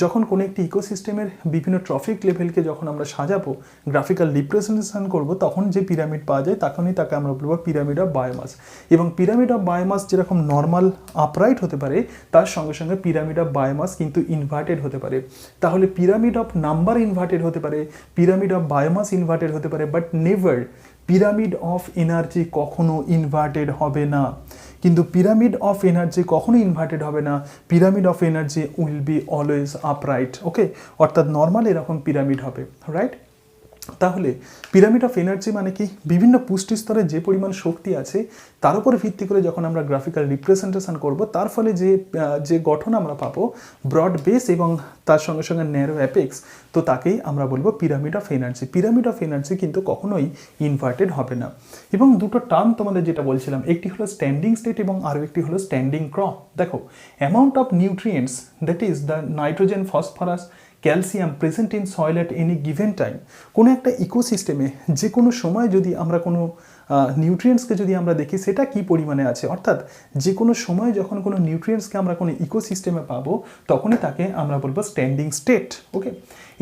যখন কোনো একটি ইকোসিস্টেমের বিভিন্ন ট্রফিক লেভেলকে যখন আমরা সাজাবো, গ্রাফিক্যাল রিপ্রেজেন্টেশন করব, তখন যে পিরামিড পাওয়া যায় তখনই তাকে আমরা বলবো পিরামিড অফ বায়োমাস। এবং পিরামিড অফ বায়োমাস যেরকম নর্মাল আপরাইট হতে পারে তার সঙ্গে সঙ্গে পিরামিড অফ বায়োমাস কিন্তু ইনভার্টেড হতে পারে। তাহলে পিরামিড অফ নাম্বার ইনভার্টেড হতে পারে, পিরামিড অফ বায়োমাস ইনভার্টেড হতে পারে, but never pyramid of energy কখনো ইনভার্টেড হবে না। কিন্তু পিরামিড অফ এনার্জি কখনো ইনভার্টেড হবে না, pyramid of energy will be always upright. Okay, অর্থাৎ নর্মাল এরকম পিরামিড হবে, রাইট? তাহলে পিরামিড অফ এনার্জি মানে কি? বিভিন্ন পুষ্টি স্তরে যে পরিমাণ শক্তি আছে তার উপর ভিত্তি করে যখন আমরা গ্রাফিক্যাল রিপ্রেজেন্টেশন করব তার ফলে যে গঠন আমরা পাবো ব্রড বেস এবং তার সঙ্গে সঙ্গে ন্যারো অ্যাপেক্স, তো তাকেই আমরা বলবো pyramid of energy. Pyramid of energy কিন্তু কখনোই ইনভার্টেড হবে না। এবং দুটো টার্ম তোমাদের যেটা বলছিলাম, একটি হলো স্ট্যান্ডিং স্টেট এবং আরও একটি হলো স্ট্যান্ডিং ক্রপ। দেখো, amount of nutrients that is the nitrogen, phosphorus, calcium present in soil at any given time. কোনো একটা ইকোসিস্টেমে যে কোনো সময় যদি আমরা কোনো নিউট্রিয়েন্টসকে যদি আমরা দেখি সেটা কি পরিমাণে আছে, অর্থাৎ যে কোনো সময় যখন কোনো নিউট্রিয়েন্টসকে আমরা কোনো ইকোসিস্টেমে পাবো তখনই তাকে আমরা বলবো স্ট্যান্ডিং স্টেট। ওকে,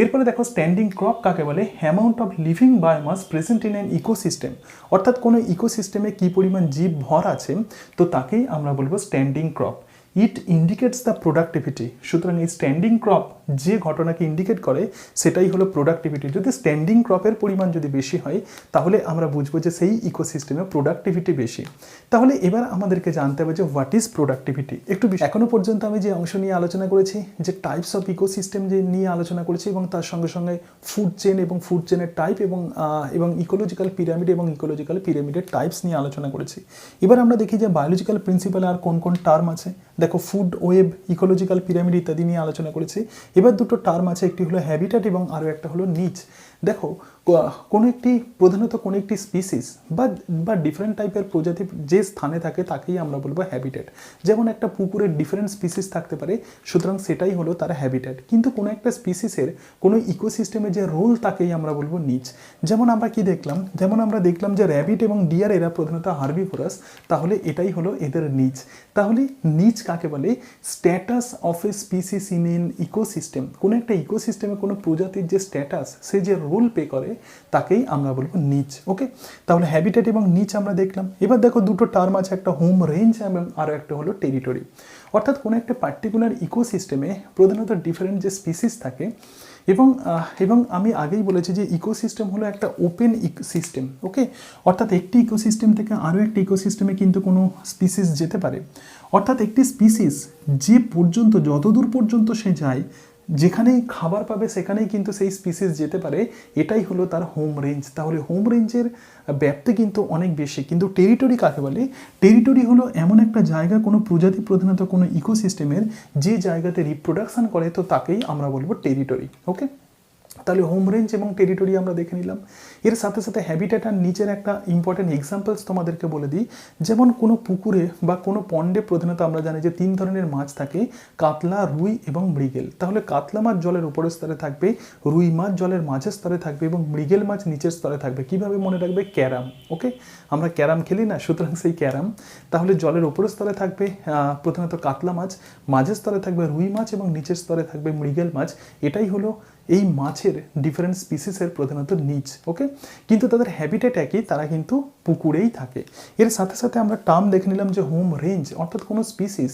এরপরে দেখো স্ট্যান্ডিং ক্রপ কাকে বলে? Amount of living biomass present in an ecosystem, অর্থাৎ কোনো ইকোসিস্টেমে কী পরিমাণ জীব ভর আছে তো তাকেই আমরা বলবো standing crop. It indicates the productivity. সুতরাং এই স্ট্যান্ডিং ক্রপ যে ঘটনাকে ইন্ডিকেট করে সেটাই হলো প্রোডাক্টিভিটি। যদি স্ট্যান্ডিং ক্রপের পরিমাণ যদি বেশি হয় তাহলে আমরা বুঝবো যে সেই ইকোসিস্টেমে প্রোডাক্টিভিটি বেশি। তাহলে এবার আমাদেরকে জানতে হবে যে হোয়াট ইজ প্রোডাক্টিভিটি। একটু এখনও পর্যন্ত আমি যে অংশ নিয়ে আলোচনা করেছি, যে টাইপস অফ ইকোসিস্টেম যে নিয়ে আলোচনা করেছি এবং তার সঙ্গে সঙ্গে ফুড চেন এবং ফুড চেনের টাইপ এবং ইকোলজিক্যাল পিরামিড এবং ইকোলজিক্যাল পিরামিডের টাইপস নিয়ে আলোচনা করেছি। এবার আমরা দেখি যে বায়োলজিক্যাল প্রিন্সিপালে আর কোন কোন টার্ম আছে। দেখো, ফুড ওয়েব, ইকোলজিক্যাল পিরামিড ইত্যাদি নিয়ে আলোচনা করেছি। এবার দুটো টার্ম আছে, একটি হলো হ্যাবিটেট এবং আরও একটা হলো নিচ। দেখো, প্রধানত কোনো একটি স্পিসিস বা ডিফারেন্ট টাইপের প্রজাতি যে স্থানে থাকে তাকেই আমরা বলবো হ্যাবিটেট। যেমন একটা পুকুরের ডিফারেন্ট স্পিসিস থাকতে পারে, সুতরাং সেটাই হলো তার হ্যাবিটেট। কিন্তু কোনো একটা স্পিসিসের কোনো ইকোসিস্টেমে যে রোল তাকেই আমরা বলবো নিচ। যেমন আমরা দেখলাম যে র্যাবিট এবং ডিয়ার এরা প্রধানত হার্বিভোরাস, তাহলে এটাই হলো এদের নিচ। তাহলে নিচ কাকে বলে? Status of A species in an ecosystem. কোনো একটা ইকোসিস্টেমে কোনো প্রজাতির যে স্ট্যাটাস, সে যে রোল প্লে করে তাকেই আমরা বলবো নিচ। ওকে, তাহলে হ্যাবিটেট এবং নিচ আমরা দেখলাম। এবার দেখো দুটো টার্ম আছে, একটা হোম রেঞ্জ এবং আরও একটা হলো টেরিটরি। অর্থাৎ কোনো একটা পার্টিকুলার ইকোসিস্টেমে প্রধানত ডিফারেন্ট যে স্পিসিস থাকে এবং আমি আগেই বলেছি যে ইকোসিস্টেম হলো একটা ওপেন সিস্টেম। ওকে, অর্থাৎ একটি ইকোসিস্টেম থেকে আরও একটি ইকোসিস্টেমে কিন্তু কোনো স্পিসিস যেতে পারে। অর্থাৎ একটি স্পিসিস যে পর্যন্ত, যতদূর পর্যন্ত সে যায়, যেখানেই খাবার পাবে সেখানেই কিন্তু সেই স্পিসিস যেতে পারে, এটাই হলো তার হোম রেঞ্জ। তাহলে হোম রেঞ্জের ব্যাপ্তি কিন্তু অনেক বেশি। কিন্তু টেরিটরি কাকে বলে? টেরিটরি হলো এমন একটা জায়গা, কোনো প্রজাতি প্রধানত কোনো ইকোসিস্টেমের যে জায়গাতে রিপ্রোডাকশন করে, তো তাকেই আমরা বলবো টেরিটরি। ওকে, তাহলে হোম রেঞ্জ এবং টেরিটরি আমরা দেখে নিলাম। এর সাথে সাথে হ্যাবিটেট আর নিচের একটা ইম্পর্টেন্ট এক্সাম্পলস তোমাদেরকে বলে দিই। যেমন কোনো পুকুরে বা কোনো পন্ডে প্রধানত আমরা জানি যে 3 ধরনের মাছ থাকে, কাতলা, রুই এবং মৃগেল। তাহলে কাতলা মাছ জলের উপরের স্তরে থাকবে, রুই মাছ জলের মাঝের স্তরে থাকবে এবং মৃগেল মাছ নিচের স্তরে থাকবে। কিভাবে মনে রাখবে? ক্যারাম। ওকে, আমরা ক্যারাম খেলি না, সুতরাং সেই ক্যারাম। তাহলে জলের উপরের স্তরে থাকবে প্রধানত কাতলা মাছ, মাঝের স্তরে থাকবে রুই মাছ এবং নিচের স্তরে থাকবে মৃগেল মাছ। এটাই হলো এই মাছের ডিফারেন্ট স্পিসিসের প্রধানত নিচ। ওকে, কিন্তু তাদের হ্যাবিটেট একই, তারা কিন্তু পুকুরেই থাকে। এর সাথে সাথে আমরা টার্ম দেখে নিলাম যে হোম রেঞ্জ, অর্থাৎ কোনো স্পিসিস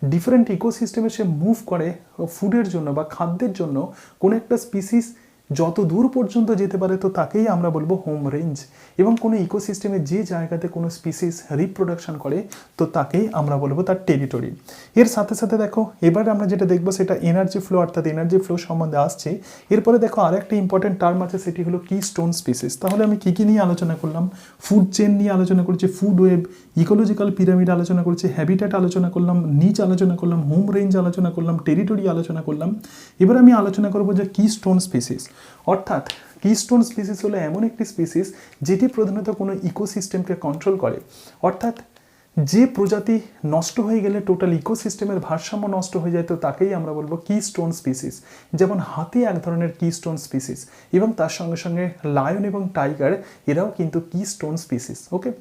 ডিফারেন্ট ইকোসিস্টেমে সে মুভ করে ফুডের জন্য বা খাদ্যের জন্য। কোনো একটা স্পিসিস যত দূর পর্যন্ত যেতে পারে, তো তাকেই আমরা বলবো হোম রেঞ্জ। এবং কোনো ইকোসিস্টেমে যে জায়গাতে কোনো স্পিসিস রিপ্রোডাকশন করে, তো তাকেই আমরা বলবো তার টেরিটরি। এর সাথে সাথে দেখো এবার আমরা যেটা দেখবো সেটা এনার্জি ফ্লো, অর্থাৎ এনার্জি ফ্লো সম্বন্ধে আসছে। এরপরে দেখো আর একটা ইম্পর্টেন্ট টার্ম আছে, সেটি হলো কি স্টোন স্পিসিস। তাহলে আমি কী কী নিয়ে আলোচনা করলাম? ফুড চেন নিয়ে আলোচনা করছি, ফুড ওয়েব, ইকোলজিক্যাল পিরামিড আলোচনা করছি, হ্যাবিটেট আলোচনা করলাম, নিচ আলোচনা করলাম, হোম রেঞ্জ আলোচনা করলাম, টেরিটরি আলোচনা করলাম। এবার আমি আলোচনা করবো যে কি স্টোন স্পিসিস। অর্থাৎ কিস্টোন স্পিসিস হলো এমন একটি স্পিসিস যেটি প্রধানত কোনো ইকোসিস্টেমকে কন্ট্রোল করে। অর্থাৎ যে প্রজাতি নষ্ট হয়ে গেলে টোটাল ইকোসিস্টেমের ভারসাম্য নষ্ট হয়ে যায়, তো তাকেই আমরা বলবো কিস্টোন স্পিসিস। যেমন হাতি এক ধরনের কিস্টোন স্পিসিস, এবং তার সঙ্গে সঙ্গে লায়ন এবং টাইগার এরাও কিন্তু কিস্টোন স্পিসিস। ওকে,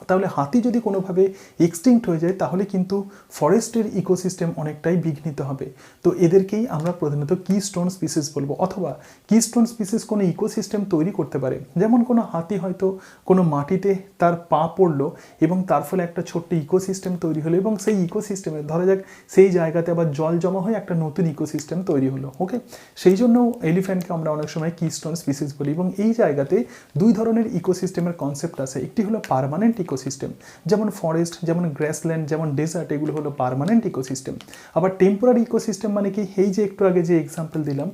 তাহলে হাতি যদি কোনোভাবে এক্সটিংক্ট হয়ে যায়, তাহলে কিন্তু ফরেস্টের ইকোসিস্টেম অনেকটাই বিঘ্নিত হবে। তো এদেরকেই আমরা প্রধানত কিস্টোন স্পিসিস বলবো। অথবা কিস্টোন স্পিসিস কোনো ইকোসিস্টেম তৈরি করতে পারে। যেমন কোনো হাতি হয়তো কোনো মাটিতে তার পা পড়লো এবং তার ফলে একটা ছোট্ট ইকোসিস্টেম তৈরি হলো, এবং সেই ইকোসিস্টেমে ধরা যাক সেই জায়গাতে আবার জল জমা হয়ে একটা নতুন ইকোসিস্টেম তৈরি হলো। ওকে, সেই জন্য এলিফ্যান্টকে আমরা অনেক সময় কিস্টোন স্পিসিস বলি। এবং এই জায়গাতে দুই ধরনের ইকোসিস্টেমের কনসেপ্ট আছে। একটি হলো পার্মানেন্ট ইকোসিস্টেম, যেমন ফরেস্ট, যেমন গ্রাসল্যান্ড, যেমন ডেজার্ট, এগুলো হলো পার্মানেন্ট ইকোসিস্টেম। আবার টেম্পোরারি ইকোসিস্টেম মানে কি? এই যে একটু আগে যে এক্সাম্পল দিলাম,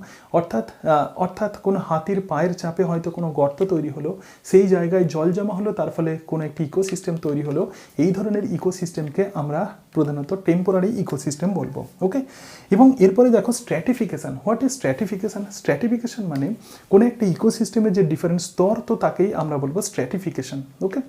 অর্থাৎ কোনো হাতির পায়ের চাপে হয়তো কোনো গর্ত তৈরি হলো, সেই জায়গায় জল জমা হলো, তার ফলে কোনো একটি ইকোসিস্টেম তৈরি হলো। এই ধরনের ইকোসিস্টেমকে আমরা প্রধানত টেম্পোরারি ইকোসিস্টেম বলবো। ওকে, এবং এরপরে দেখো stratification. What is stratification? Stratification মানে কোনো একটা ইকোসিস্টেমের যে ডিফারেন্ট স্তর, তো তাকেই আমরা বলবো স্ট্র্যাটিফিকেশন। ওকে,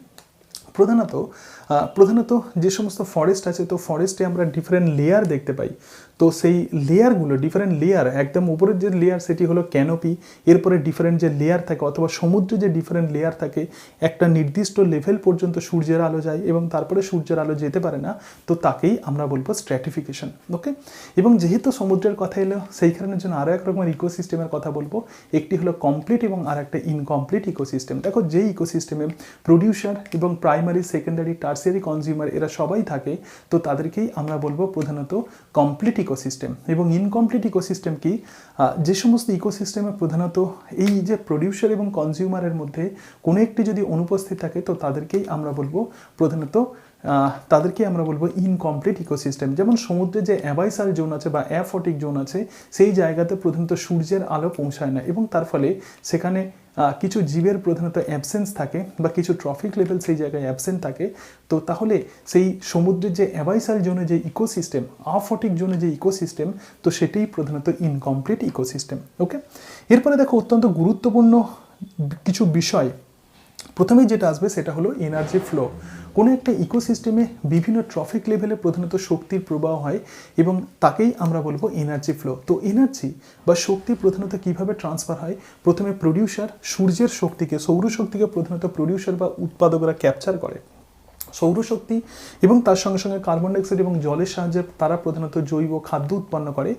প্রধানত যে সমস্ত ফরেস্ট আছে, তো ফরেস্টে আমরা ডিফারেন্ট লেয়ার দেখতে পাই। তো সেই লেয়ারগুলো, ডিফারেন্ট লেয়ার, একদম উপরের যে লেয়ার সেটি হলো ক্যানোপি। এরপরে ডিফারেন্ট যে লেয়ার থাকে, অথবা সমুদ্রে যে ডিফারেন্ট লেয়ার থাকে, একটা নির্দিষ্ট লেভেল পর্যন্ত সূর্যের আলো যায় এবং তারপরে সূর্যের আলো যেতে পারে না, তো তাকেই আমরা বলবো স্ট্র্যাটিফিকেশন। ওকে, এবং যেহেতু সমুদ্রের কথা এলো, সেই কারণের জন্য আরও এক রকমের ইকোসিস্টেমের কথা বলবো। একটি হলো কমপ্লিট এবং আর একটা ইনকমপ্লিট ইকোসিস্টেম। দেখো যে ইকোসিস্টেমে প্রডিউসার এবং প্রাইমারি, সেকেন্ডারি, টার্সিয়ারি কনজিউমার এরা সবাই থাকে, তো তাদেরকেই আমরা বলবো প্রধানত কমপ্লিট ইকোসিস্টেম। এবং ইনকমপ্লিট ইকোসিস্টেম কি? যে সমস্ত ইকোসিস্টেমে প্রধানত এই যে প্রডিউসার এবং কনজিউমারের মধ্যে কোনো একটি যদি অনুপস্থিত থাকে, তো তাদেরকেই আমরা বলবো ইনকমপ্লিট ইকোসিস্টেম। যেমন সমুদ্রে যে অ্যাবাইসাল জোন আছে বা অ্যাফোটিক জোন আছে, সেই জায়গাতে প্রধানত সূর্যের আলো পৌঁছায় না, এবং তার ফলে সেখানে কিছু জীবের প্রধানত অ্যাবসেন্স থাকে বা কিছু ট্রফিক লেভেল সেই জায়গায় অ্যাবসেন্ট থাকে। তো তাহলে সেই সমুদ্রের যে অ্যাবাইসাল জোনে যে ইকোসিস্টেম, আফটিক জোনে যে ইকোসিস্টেম, তো সেটাই প্রধানত ইনকমপ্লিট ইকোসিস্টেম। ওকে, এরপরে দেখো অত্যন্ত গুরুত্বপূর্ণ কিছু বিষয়। প্রথমেই যেটা আসবে সেটা হলো এনার্জি ফ্লো। কোনো একটা ইকোসিস্টেমে বিভিন্ন ট্রফিক লেভেলে প্রধানত শক্তির প্রবাহ হয়, এবং তাকেই আমরা বলবো এনার্জি ফ্লো। তো এনার্জি বা শক্তি প্রধানত কিভাবে ট্রান্সফার হয়? প্রথমে প্রডিউসার সূর্যের শক্তিকে, সৌরশক্তিকে প্রধানত প্রডিউসার বা উৎপাদকরা ক্যাপচার করে। সৌরশক্তি এবং তার সঙ্গে সঙ্গে কার্বন ডাইঅক্সাইড এবং জলের সাহায্যে তারা প্রধানত জৈব খাদ্য উৎপন্ন করে।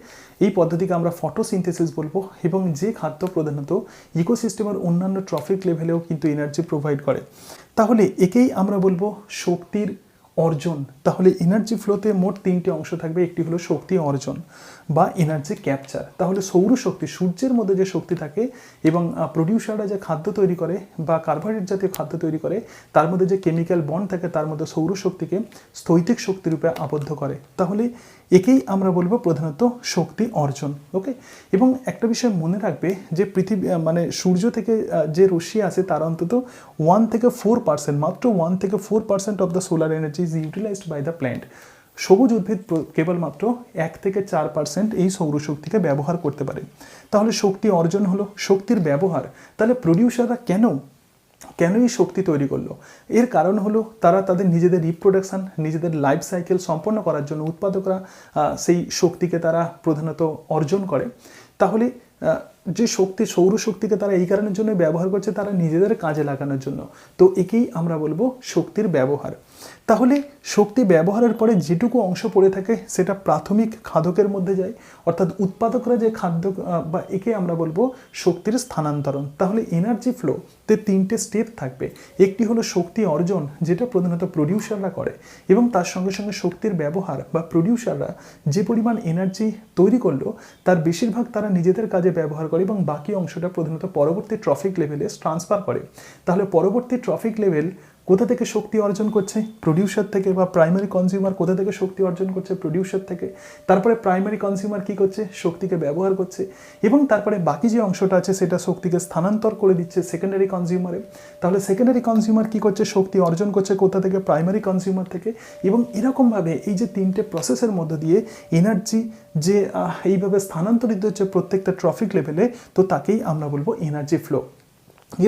এই পদ্ধতিকে আমরা ফটোসিনথেসিস বলবো, এবং যে খাদ্য প্রধানত ইকোসিস্টেমের অন্যান্য ট্রফিক লেভেলেও কিন্তু এনার্জি প্রোভাইড করে। তাহলে একেই আমরা বলবো শক্তির অর্জন। তাহলে এনার্জি ফ্লোতে মোট তিনটে অংশ থাকবে, একটি হলো শক্তি অর্জন বা এনার্জি ক্যাপচার। তাহলে সৌরশক্তি, সূর্যের মধ্যে যে শক্তি থাকে এবং প্রডিউসাররা যে খাদ্য তৈরি করে বা কার্বোহাইড্রেট জাতীয় খাদ্য তৈরি করে, তার মধ্যে যে কেমিক্যাল বন্ড থাকে তার মধ্যে সৌরশক্তিকে স্থৈতিক শক্তিরূপে আবদ্ধ করে। তাহলে একেই আমরা বলবো প্রধানত শক্তি অর্জন। ওকে, এবং একটা বিষয় মনে রাখবে যে পৃথিবী মানে সূর্য থেকে যে রশ্মি আসে তার অন্তত 1 থেকে 4%, মাত্র 1 থেকে 4% of the solar energy is utilized by the plant. সবুজ উদ্ভিদ কেবলমাত্র 1 থেকে 4% এই সৌরশক্তিকে ব্যবহার করতে পারে। তাহলে শক্তি অর্জন হলো, শক্তির ব্যবহার। তাহলে প্রডিউসাররা কেন এই শক্তি তৈরি করলো? এর কারণ হলো তারা তাদের নিজেদের রিপ্রোডাকশান, নিজেদের লাইফ সাইকেল সম্পন্ন করার জন্য উৎপাদকরা সেই শক্তিকে তারা প্রধানত অর্জন করে। তাহলে যে শক্তি, সৌরশক্তিকে তারা এই কারণের জন্য ব্যবহার করছে, তারা নিজেদের কাজে লাগানোর জন্য। তো একেই আমরা বলবো শক্তির ব্যবহার। তাহলে শক্তি ব্যবহারের পরে যেটুকু অংশ পড়ে থাকে সেটা প্রাথমিক খাদকের মধ্যে যায়, অর্থাৎ উৎপাদকরা যে খাদ্য বা একে আমরা বলবো শক্তির স্থানান্তরণ। তাহলে এনার্জি ফ্লোতে তিনটে স্টেপ থাকবে। একটি হলো শক্তি অর্জন, যেটা প্রধানত প্রডিউসাররা করে, এবং তার সঙ্গে সঙ্গে শক্তির ব্যবহার বা প্রডিউসাররা যে পরিমাণ এনার্জি তৈরি করলো তার বেশিরভাগ তারা নিজেদের কাজে ব্যবহার করে এবং বাকি অংশটা প্রধানত পরবর্তী ট্রফিক লেভেলে ট্রান্সফার করে। তাহলে পরবর্তী ট্রফিক লেভেল কোথা থেকে শক্তি অর্জন করছে? প্রডিউসার থেকে, বা প্রাইমারি কনজিউমার কোথা থেকে শক্তি অর্জন করছে? প্রডিউসার থেকে। তারপরে প্রাইমারি কনজিউমার কি করছে? শক্তিকে ব্যবহার করছে, এবং তারপরে বাকি যে অংশটা আছে সেটা শক্তিকে স্থানান্তর করে দিচ্ছে সেকেন্ডারি কনজিউমারে। তাহলে সেকেন্ডারি কনজিউমার কি করছে? শক্তি অর্জন করছে কোথা থেকে? প্রাইমারি কনজিউমার থেকে। এবং এরকমভাবে এই যে তিনটে প্রসেসের মধ্য দিয়ে এনার্জি যে এইভাবে স্থানান্তরিত হচ্ছে প্রত্যেকটা ট্রফিক লেভেলে, তো তাকেই আমরা বলবো এনার্জি ফ্লো।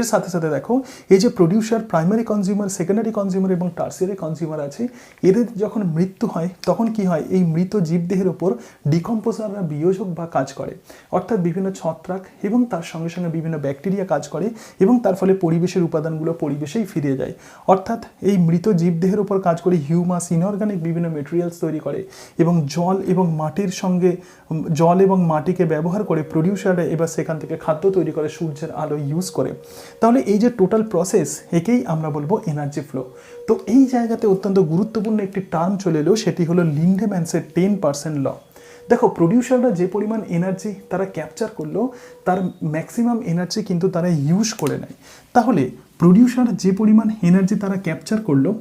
এর সাথে সাথে দেখো এই যে producer, primary consumer, secondary consumer এবং টার্সিয়ারি কনজিউমার আছে, এদের যখন মৃত্যু হয় তখন কি হয়? এই মৃত জীবদেহের ওপর ডিকম্পোজাররা বিয়োজক বা কাজ করে, অর্থাৎ বিভিন্ন ছত্রাক এবং তার সঙ্গে সঙ্গে বিভিন্ন ব্যাকটেরিয়া কাজ করে, এবং তার ফলে পরিবেশের উপাদানগুলো পরিবেশেই ফিরে যায়। অর্থাৎ এই মৃত জীবদেহের ওপর কাজ করে হিউমাস, ইনঅর্গানিক বিভিন্ন মেটেরিয়ালস তৈরি করে, এবং জল এবং মাটির সঙ্গে জল এবং মাটিকে ব্যবহার করে প্রডিউসাররা এবার সেখান থেকে খাদ্য তৈরি করে সূর্যের আলো ইউজ করে। তাহলে এই যে টোটাল প্রসেস, একেই আমরা বলবো এনার্জি ফ্লো। তো এই জায়গাতে অত্যন্ত গুরুত্বপূর্ণ একটি টার্ম চলে এলো, সেটি হলো লিন্ডেম্যানসের 10% ল। দেখো প্রডিউসাররা যে পরিমাণ এনার্জি তারা ক্যাপচার করলো তার ম্যাক্সিমাম এনার্জি কিন্তু তারা ইউজ করে নেয়। তাহলে প্রডিউসার যে পরিমাণ এনার্জি তারা ক্যাপচার করলো,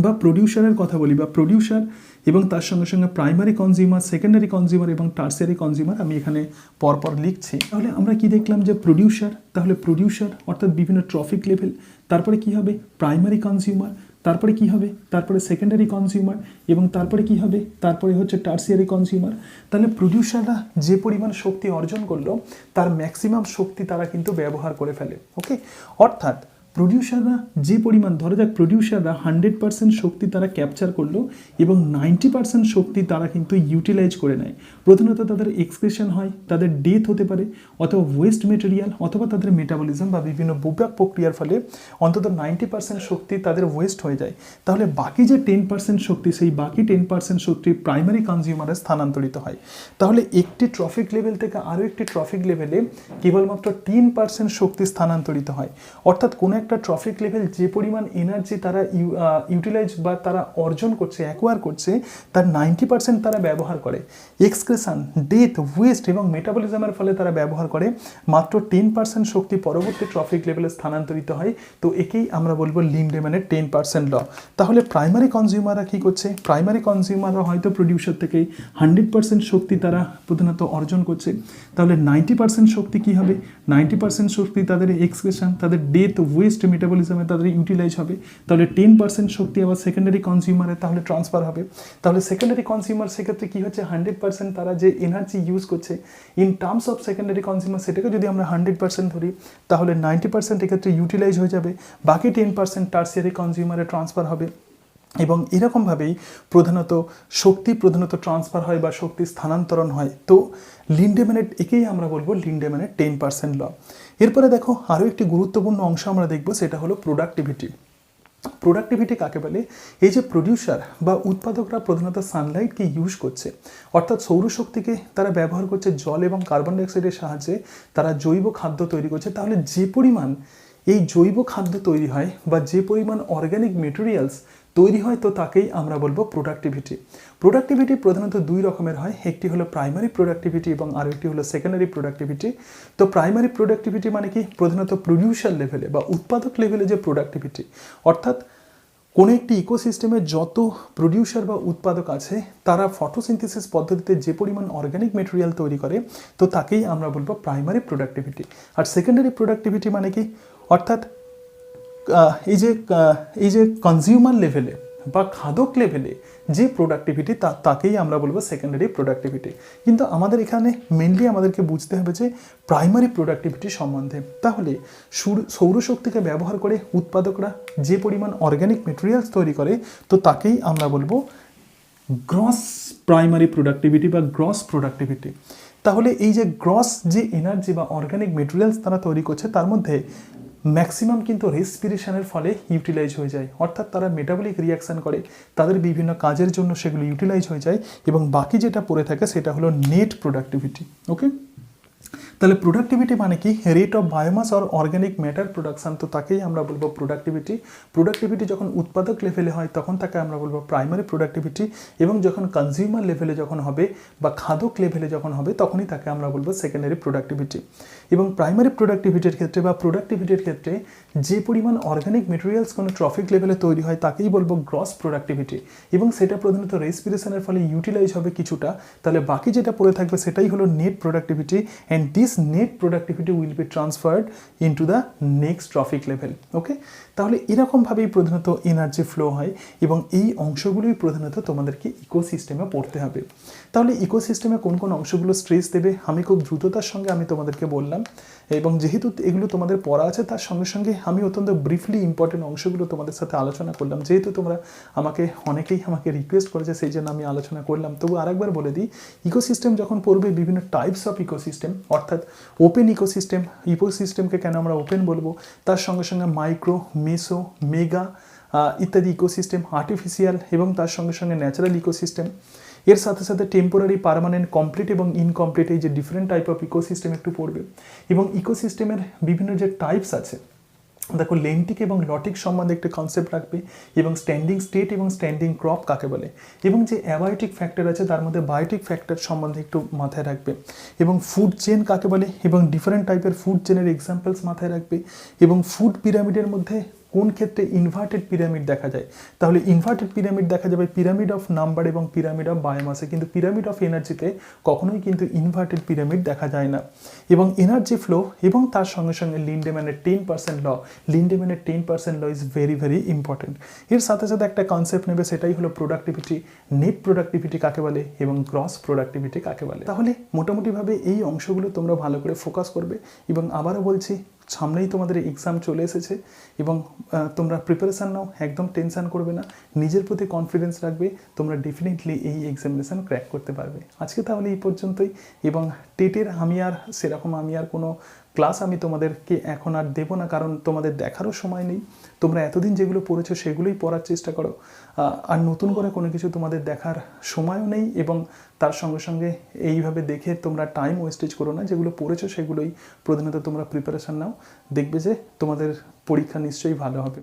বা প্রডিউসারের কথা বলি, বা প্রডিউসার এবং তার সঙ্গে সঙ্গে প্রাইমারি কনজিউমার, সেকেন্ডারি কনজিউমার এবং টার্সিয়ারি কনজিউমার আমি এখানে পরপর লিখছি। তাহলে আমরা কি দেখলাম যে প্রডিউসার, তাহলে প্রডিউসার অর্থাৎ বিভিন্ন ট্রফিক লেভেল, তারপরে কি হবে? প্রাইমারি কনজিউমার, তারপরে কি হবে? তারপরে সেকেন্ডারি কনজিউমার, এবং তারপরে কি হবে? তারপরে হচ্ছে টার্সিয়ারি কনজিউমার। তাহলে প্রডিউসাররা যে পরিমাণ শক্তি অর্জন করলো তার ম্যাক্সিমাম শক্তি তারা কিন্তু ব্যবহার করে ফেলে। ওকে, অর্থাৎ প্রডিউসাররা যে পরিমাণ, ধরা যাক প্রডিউসাররা 100% শক্তি তারা ক্যাপচার করলো এবং 90% শক্তি তারা কিন্তু ইউটিলাইজ করে নেয়। প্রধানত তাদের এক্সক্রিশন হয়, তাদের ডেথ হতে পারে, অথবা ওয়েস্ট মেটেরিয়াল, অথবা তাদের মেটাবলিজম বা বিভিন্ন বুব্রাক প্রক্রিয়ার ফলে অন্তত 90% শক্তি তাদের ওয়েস্ট হয়ে যায়। তাহলে বাকি যে 10% শক্তি, সেই বাকি 10% শক্তি প্রাইমারি কনজিউমারে স্থানান্তরিত হয়। তাহলে একটি ট্রফিক লেভেল থেকে আরও একটি ট্রফিক লেভেলে কেবলমাত্র 10% শক্তি স্থানান্তরিত হয়। অর্থাৎ কোনো একটা ট্রফিক লেভেল যে পরিমাণ এনার্জি তারা ইউটিলাইজ বা তারা অর্জন করছে, অ্যাকোয়ার করছে, তার 90% তারা ব্যবহার করে। এক্সক্রেশন, ডেথ, ওয়েস্ট এবং মেটাবলিজমের ফলে তারা ব্যবহার করে। মাত্র 10% শক্তি পরবর্তী ট্রফিক লেভেলে স্থানান্তরিত হয়। তো একেই আমরা বলবো লিন্ডেম্যানের 10% ল। তাহলে প্রাইমারি কনজিউমাররা কী করছে? প্রাইমারি কনজিউমাররা হয়তো প্রডিউসার থেকে 100% শক্তি তারা প্রধানত অর্জন করছে। তাহলে 90% শক্তি কী হবে? 90% শক্তি তাদের এক্সক্রেশন, তাদের ডেথ, ওয়েস্ট, মেটাবলিজমে তাদের ইউটিলাইজ হবে। তাহলে 10% শক্তি আবার সেকেন্ডারি কনজিউমারে তাহলে ট্রান্সফার হবে। তাহলে সেকেন্ডারি কনজিউমার সেক্ষেত্রে কী হচ্ছে? 100% তারা যে এনার্জি ইউজ করছে in terms of secondary consumer, সেটাকে যদি আমরা 100% ধরি তাহলে 90% এক্ষেত্রে ইউটিলাইজ হয়ে যাবে, বাকি 10% টার্সিয়ারি কনজিউমারে ট্রান্সফার হবে। এবং এরকমভাবেই প্রধানত শক্তি ট্রান্সফার হয় বা শক্তি স্থানান্তরণ হয়। তো লিন্ডেম্যানের, একেই আমরা বলবো লিন্ডেম্যানের 10% ল। এরপরে দেখো আরও একটি গুরুত্বপূর্ণ অংশ আমরা দেখব, সেটা হলো প্রোডাক্টিভিটি। প্রোডাক্টিভিটি কাকে বলে? এই যে প্রডিউসার বা উৎপাদকরা প্রধানত সানলাইটকে ইউজ করছে, অর্থাৎ সৌরশক্তিকে তারা ব্যবহার করছে জল এবং কার্বন ডাইঅক্সাইডের সাহায্যে তারা জৈব খাদ্য তৈরি করছে। তাহলে যে পরিমাণ এই জৈব খাদ্য তৈরি হয় বা যে পরিমাণ অর্গ্যানিক মেটেরিয়ালস তৈরি হয়, তো তাকেই আমরা বলবো প্রোডাক্টিভিটি। প্রোডাক্টিভিটি প্রধানত দুই রকমের হয়, একটি হলো প্রাইমারি প্রোডাক্টিভিটি এবং আরেকটি হলো সেকেন্ডারি প্রোডাক্টিভিটি। তো প্রাইমারি প্রোডাক্টিভিটি মানে কি? প্রধানত প্রডিউসার লেভেলে বা উৎপাদক লেভেলে যে প্রোডাক্টিভিটি, অর্থাৎ কোনো একটি ইকোসিস্টেমে যত প্রডিউসার বা উৎপাদক আছে তারা ফটোসিনথেসিস পদ্ধতিতে যে পরিমাণ অর্গ্যানিক মেটেরিয়াল তৈরি করে, তো তাকেই আমরা বলবো প্রাইমারি প্রোডাক্টিভিটি। আর সেকেন্ডারি প্রোডাক্টিভিটি মানে কি? অর্থাৎ এই যে কনজিউমার লেভেলে বা খাদক লেভেলে যে প্রোডাক্টিভিটি তাকেই আমরা বলবো সেকেন্ডারি প্রোডাক্টিভিটি। কিন্তু আমাদের এখানে মেনলি আমাদেরকে বুঝতে হবে যে প্রাইমারি প্রোডাক্টিভিটি সম্বন্ধে। তাহলে সৌরশক্তিকে ব্যবহার করে উৎপাদকরা যে পরিমাণ অর্গ্যানিক মেটেরিয়ালস তৈরি করে, তো তাকেই আমরা বলবো গ্রস প্রাইমারি প্রোডাক্টিভিটি বা গ্রস প্রোডাক্টিভিটি। তাহলে এই যে গ্রস যে এনার্জি বা অর্গ্যানিক মেটেরিয়ালস তারা তৈরি করছে, তার মধ্যে ম্যাক্সিমাম কিন্তু রেসপিরেশনের ফলে ইউটিলাইজ হয়ে যায়, অর্থাৎ তারা মেটাবলিক রিয়াকশান করে, তাদের বিভিন্ন কাজের জন্য সেগুলো ইউটিলাইজ হয়ে যায়, এবং বাকি যেটা পড়ে থাকে সেটা হলো নেট প্রোডাক্টিভিটি। ওকে, তাহলে প্রোডাক্টিভিটি মানে কি? Rate of biomass or organic matter production, তো তাকেই আমরা বলবো প্রোডাক্টিভিটি। প্রোডাক্টিভিটি যখন উৎপাদক লেভেলে হয় তখন তাকে আমরা বলবো প্রাইমারি প্রোডাক্টিভিটি, এবং যখন কনজিউমার লেভেলে যখন হবে বা খাদক লেভেলে যখন হবে তখনই তাকে আমরা বলবো সেকেন্ডারি প্রোডাক্টিভিটি। এবং প্রাইমারি প্রোডাক্টিভিটির ক্ষেত্রে বা প্রোডাক্টিভিটির ক্ষেত্রে যে পরিমাণ অর্গ্যানিক মেটেরিয়ালস কোনো ট্রফিক লেভেলে তৈরি হয় তাকেই বলবো গ্রস প্রোডাক্টিভিটি, এবং সেটা প্রধানত রেসপিরেশনের ফলে ইউটিলাইজ হবে কিছুটা, তাহলে বাকি যেটা পড়ে থাকবে সেটাই হলো net productivity, and this net productivity will be transferred into the next trophic level. ওকে, তাহলে এরকমভাবেই প্রধানত এনার্জি ফ্লো হয়, এবং এই অংশগুলোই প্রধানত তোমাদেরকে ইকোসিস্টেমে পড়তে হবে। তাহলে ইকোসিস্টেমে কোন কোন অংশগুলো স্ট্রেস দেবে আমি খুব দ্রুততার সঙ্গে আমি তোমাদেরকে বললাম, এবং যেহেতু এগুলো তোমাদের পড়া আছে তার সঙ্গে সঙ্গে আমি অত্যন্ত ব্রিফলি ইম্পর্টেন্ট অংশগুলো তোমাদের সাথে আলোচনা করলাম। যেহেতু তোমরা অনেকেই আমাকে রিকোয়েস্ট করেছে, সেই জন্য আমি আলোচনা করলাম। তবু আরেকবার বলে দিই, ইকোসিস্টেম যখন পড়বে বিভিন্ন টাইপস অফ ইকোসিস্টেম, অর্থাৎ ওপেন ইকোসিস্টেমকে কেন আমরা ওপেন বলবো, তার সঙ্গে সঙ্গে মাইক্রো, মেসো, মেগা ইত্যাদি ইকোসিস্টেম, আর্টিফিশিয়াল এবং তার সঙ্গে সঙ্গে ন্যাচারাল ইকোসিস্টেম, এর সাথে সাথে টেম্পোরারি, পার্মানেন্ট, কমপ্লিট এবং ইনকমপ্লিট, এই যে ডিফারেন্ট টাইপ অফ ইকোসিস্টেম একটু পড়বে। এবং ইকোসিস্টেমের বিভিন্ন যে টাইপস আছে, দেখো লেন্টিক এবং লটিক সম্বন্ধে একটা কনসেপ্ট রাখবে, এবং স্ট্যান্ডিং স্টেট এবং স্ট্যান্ডিং ক্রপ কাকে বলে, এবং যে অ্যাবায়োটিক ফ্যাক্টর আছে তার মধ্যে বায়োটিক ফ্যাক্টর সম্বন্ধে একটু মাথায় রাখবে, এবং ফুড চেন কাকে বলে এবং ডিফারেন্ট টাইপের ফুড চেনের এক্সাম্পলস মাথায় রাখবে, এবং ফুড পিরামিডের মধ্যে কোন ক্ষেত্রে ইনভার্টেড পিরামিড দেখা যায়। তাহলে ইনভার্টেড পিরামিড দেখা যাবে পিরামিড অফ নাম্বার এবং পিরামিড অফ বায়োমাসে, কিন্তু পিরামিড অফ এনার্জিতে কখনোই কিন্তু ইনভার্টেড পিরামিড দেখা যায় না। এবং এনার্জি ফ্লো এবং তার সঙ্গে সঙ্গে লিন্ডেম্যানের 10% ল, লিন্ডেম্যানের 10% law is very very important. এর সাথে সাথে একটা কনসেপ্ট নেবে, সেটাই হলো প্রোডাক্টিভিটি, নেট প্রোডাক্টিভিটি কাকে বলে এবং গ্রস প্রোডাক্টিভিটি কাকে বলে। তাহলে মোটামুটিভাবে এই অংশগুলো তোমরা ভালো করে ফোকাস করবে, এবং আবারও বলছি সামনেই তোমাদের এক্সাম চলে এসেছে, এবং তোমরা প্রিপারেশান নাও, একদম টেনশান করবে না, নিজের প্রতি কনফিডেন্স রাখবে, তোমরা ডেফিনেটলি এই এক্সামিনেশান ক্র্যাক করতে পারবে। আজকে তাহলে এই পর্যন্তই, এবং টেটের আমি আর কোনো ক্লাস আমি তোমাদেরকে এখন আর দেবো না, কারণ তোমাদের দেখারও সময় নেই। তোমরা এতদিন যেগুলো পড়েছো সেগুলোই পড়ার চেষ্টা করো, আর নতুন করে কোনো কিছু তোমাদের দেখার সময়ও নেই, এবং তার সঙ্গে সঙ্গে এইভাবে দেখে তোমরা টাইম ওয়েস্টেজ করো না, যেগুলো পড়েছো সেগুলোই প্রধানত তোমরা প্রিপারেশান নাও, দেখবে যে তোমাদের পরীক্ষা নিশ্চয়ই ভালো হবে।